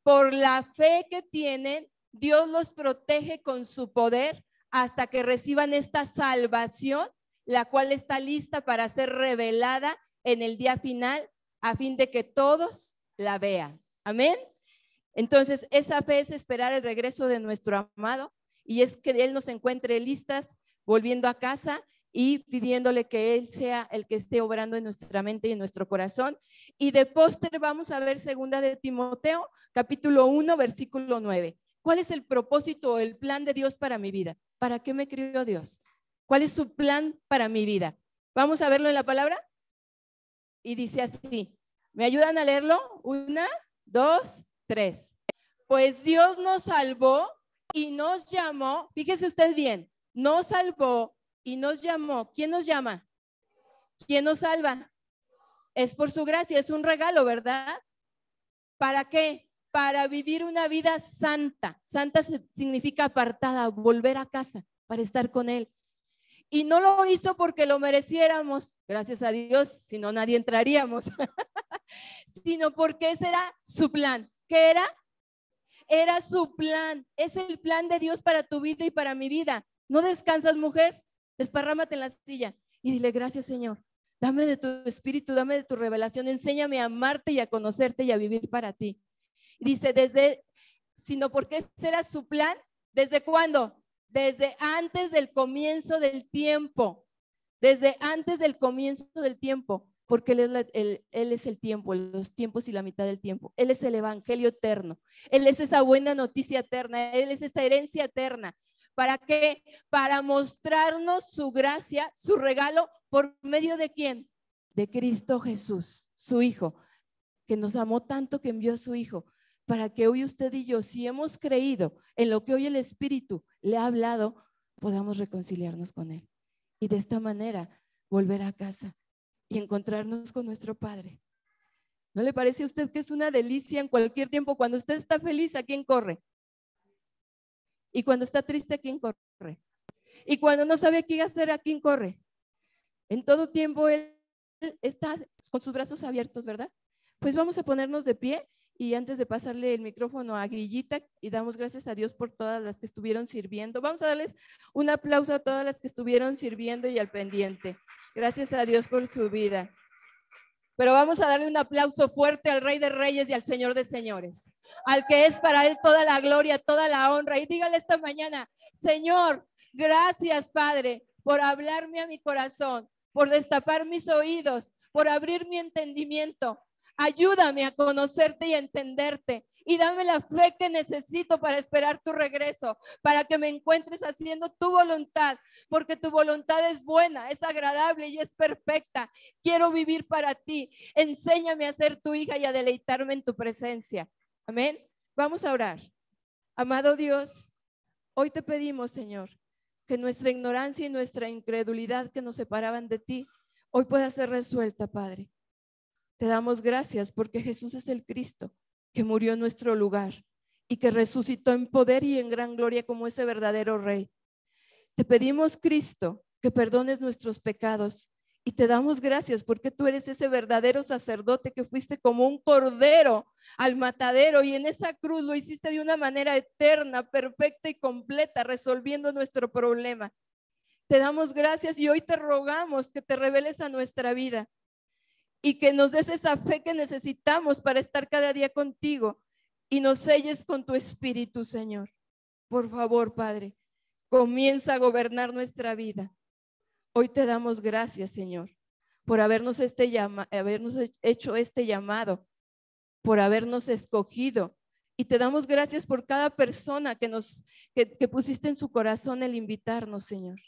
Por la fe que tienen, Dios los protege con su poder hasta que reciban esta salvación, la cual está lista para ser revelada en el día final, a fin de que todos la vean. Amén. Entonces, esa fe es esperar el regreso de nuestro amado, y es que Él nos encuentre listas, volviendo a casa, y pidiéndole que Él sea el que esté obrando en nuestra mente y en nuestro corazón. Y de póster vamos a ver 2 de Timoteo, capítulo 1, versículo 9. ¿Cuál es el propósito o el plan de Dios para mi vida? ¿Para qué me crió Dios? ¿Cuál es su plan para mi vida? Vamos a verlo en la palabra. Y dice así, ¿me ayudan a leerlo? 1, 2, 3. Pues Dios nos salvó y nos llamó, fíjese usted bien, nos salvó y nos llamó. ¿Quién nos llama? ¿Quién nos salva? Es por su gracia, es un regalo, ¿verdad? ¿Para qué? Para vivir una vida santa. Santa significa apartada, volver a casa para estar con Él. Y no lo hizo porque lo mereciéramos, gracias a Dios, si no nadie entraríamos, sino porque ese era su plan. ¿Qué era? Era su plan, es el plan de Dios para tu vida y para mi vida. ¿No descansas, mujer? Desparrámate en la silla y dile, gracias, Señor. Dame de tu espíritu, dame de tu revelación, enséñame a amarte y a conocerte y a vivir para ti. Y dice, sino porque ese era su plan. ¿Desde cuándo? Desde antes del comienzo del tiempo. Desde antes del comienzo del tiempo. Porque Él es el tiempo, los tiempos y la mitad del tiempo. Él es el evangelio eterno. Él es esa buena noticia eterna. Él es esa herencia eterna. ¿Para qué? Para mostrarnos su gracia, su regalo, ¿por medio de quién? De Cristo Jesús, su Hijo, que nos amó tanto que envió a su Hijo, para que hoy usted y yo, si hemos creído en lo que hoy el Espíritu le ha hablado, podamos reconciliarnos con Él. Y de esta manera volver a casa y encontrarnos con nuestro Padre. ¿No le parece a usted que es una delicia en cualquier tiempo? Cuando usted está feliz, ¿a quién corre? Y cuando está triste, ¿a quién corre? Y cuando no sabe qué hacer, ¿a quién corre? En todo tiempo Él está con sus brazos abiertos, ¿verdad? Pues vamos a ponernos de pie y antes de pasarle el micrófono a Grillita, y damos gracias a Dios por todas las que estuvieron sirviendo. Vamos a darles un aplauso a todas las que estuvieron sirviendo y al pendiente. Gracias a Dios por su vida. Pero vamos a darle un aplauso fuerte al Rey de Reyes y al Señor de Señores, al que es para Él toda la gloria, toda la honra. Y dígale esta mañana, Señor, gracias, Padre, por hablarme a mi corazón, por destapar mis oídos, por abrir mi entendimiento. Ayúdame a conocerte y a entenderte. Y dame la fe que necesito para esperar tu regreso, para que me encuentres haciendo tu voluntad, porque tu voluntad es buena, es agradable y es perfecta. Quiero vivir para ti. Enséñame a ser tu hija y a deleitarme en tu presencia. Amén. Vamos a orar. Amado Dios, hoy te pedimos, Señor, que nuestra ignorancia y nuestra incredulidad que nos separaban de ti, hoy pueda ser resuelta, Padre. Te damos gracias porque Jesús es el Cristo que murió en nuestro lugar y que resucitó en poder y en gran gloria como ese verdadero Rey. Te pedimos, Cristo, que perdones nuestros pecados y te damos gracias porque tú eres ese verdadero sacerdote que fuiste como un cordero al matadero y en esa cruz lo hiciste de una manera eterna, perfecta y completa, resolviendo nuestro problema. Te damos gracias y hoy te rogamos que te reveles a nuestra vida y que nos des esa fe que necesitamos para estar cada día contigo y nos selles con tu espíritu, Señor. Por favor, Padre, comienza a gobernar nuestra vida. Hoy te damos gracias, Señor, por habernos hecho este llamado, por habernos escogido. Y te damos gracias por cada persona que pusiste en su corazón el invitarnos, Señor.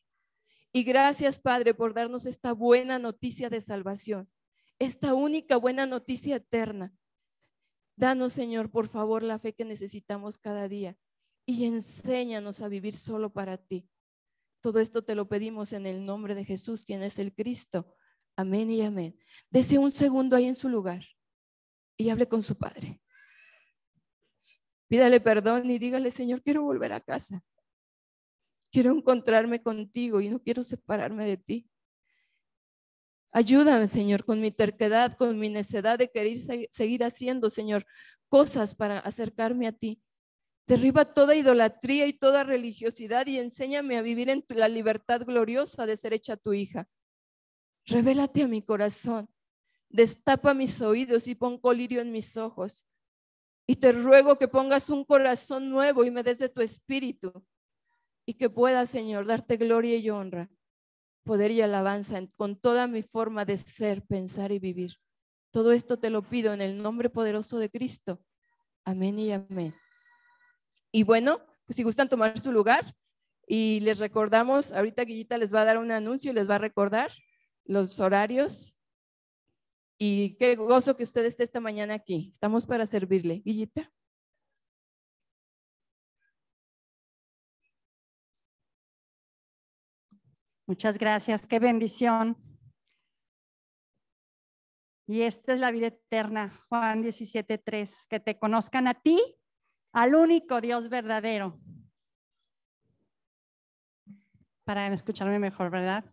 Y gracias, Padre, por darnos esta buena noticia de salvación, esta única buena noticia eterna. Danos, Señor, por favor, la fe que necesitamos cada día y enséñanos a vivir solo para ti. Todo esto te lo pedimos en el nombre de Jesús, quien es el Cristo. Amén y amén. Dese un segundo ahí en su lugar y hable con su Padre. Pídale perdón y dígale, Señor, quiero volver a casa. Quiero encontrarme contigo y no quiero separarme de ti. Ayúdame, Señor, con mi terquedad, con mi necedad de querer seguir haciendo, Señor, cosas para acercarme a ti. Derriba toda idolatría y toda religiosidad y enséñame a vivir en la libertad gloriosa de ser hecha tu hija. Revélate a mi corazón, destapa mis oídos y pon colirio en mis ojos. Y te ruego que pongas un corazón nuevo y me des de tu espíritu y que pueda, Señor, darte gloria y honra poder y alabanza con toda mi forma de ser, pensar y vivir. Todo esto te lo pido en el nombre poderoso de Cristo. Amén y amén. Y bueno, pues si gustan tomar su lugar y les recordamos, ahorita Guillita les va a dar un anuncio y les va a recordar los horarios. Y qué gozo que usted esté esta mañana aquí. Estamos para servirle. Guillita. Muchas gracias, qué bendición. Y esta es la vida eterna, Juan 17:3, que te conozcan a ti, al único Dios verdadero. Para escucharme mejor, ¿verdad?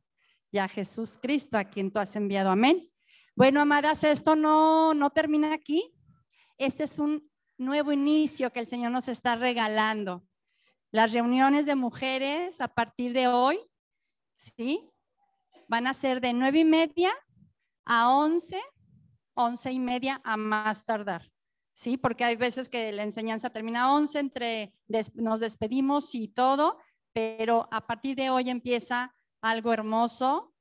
Y a Jesús Cristo, a quien tú has enviado. Amén. Bueno, amadas, esto no termina aquí. Este es un nuevo inicio que el Señor nos está regalando. Las reuniones de mujeres a partir de hoy, ¿sí? Van a ser de 9:30 a 11:30 a más tardar, ¿sí? Porque hay veces que la enseñanza termina a 11, nos despedimos y todo, pero a partir de hoy empieza algo hermoso,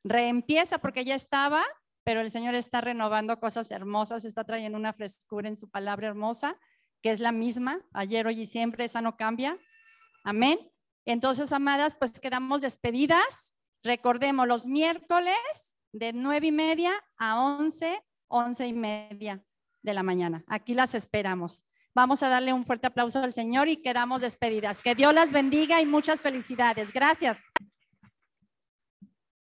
reempieza porque ya estaba, pero el Señor está renovando cosas hermosas, está trayendo una frescura en su palabra hermosa, que es la misma, ayer, hoy y siempre, esa no cambia. Amén. Entonces, amadas, pues quedamos despedidas. Recordemos, los miércoles de 9:30 a 11:30 de la mañana. Aquí las esperamos. Vamos a darle un fuerte aplauso al Señor y quedamos despedidas. Que Dios las bendiga y muchas felicidades. Gracias.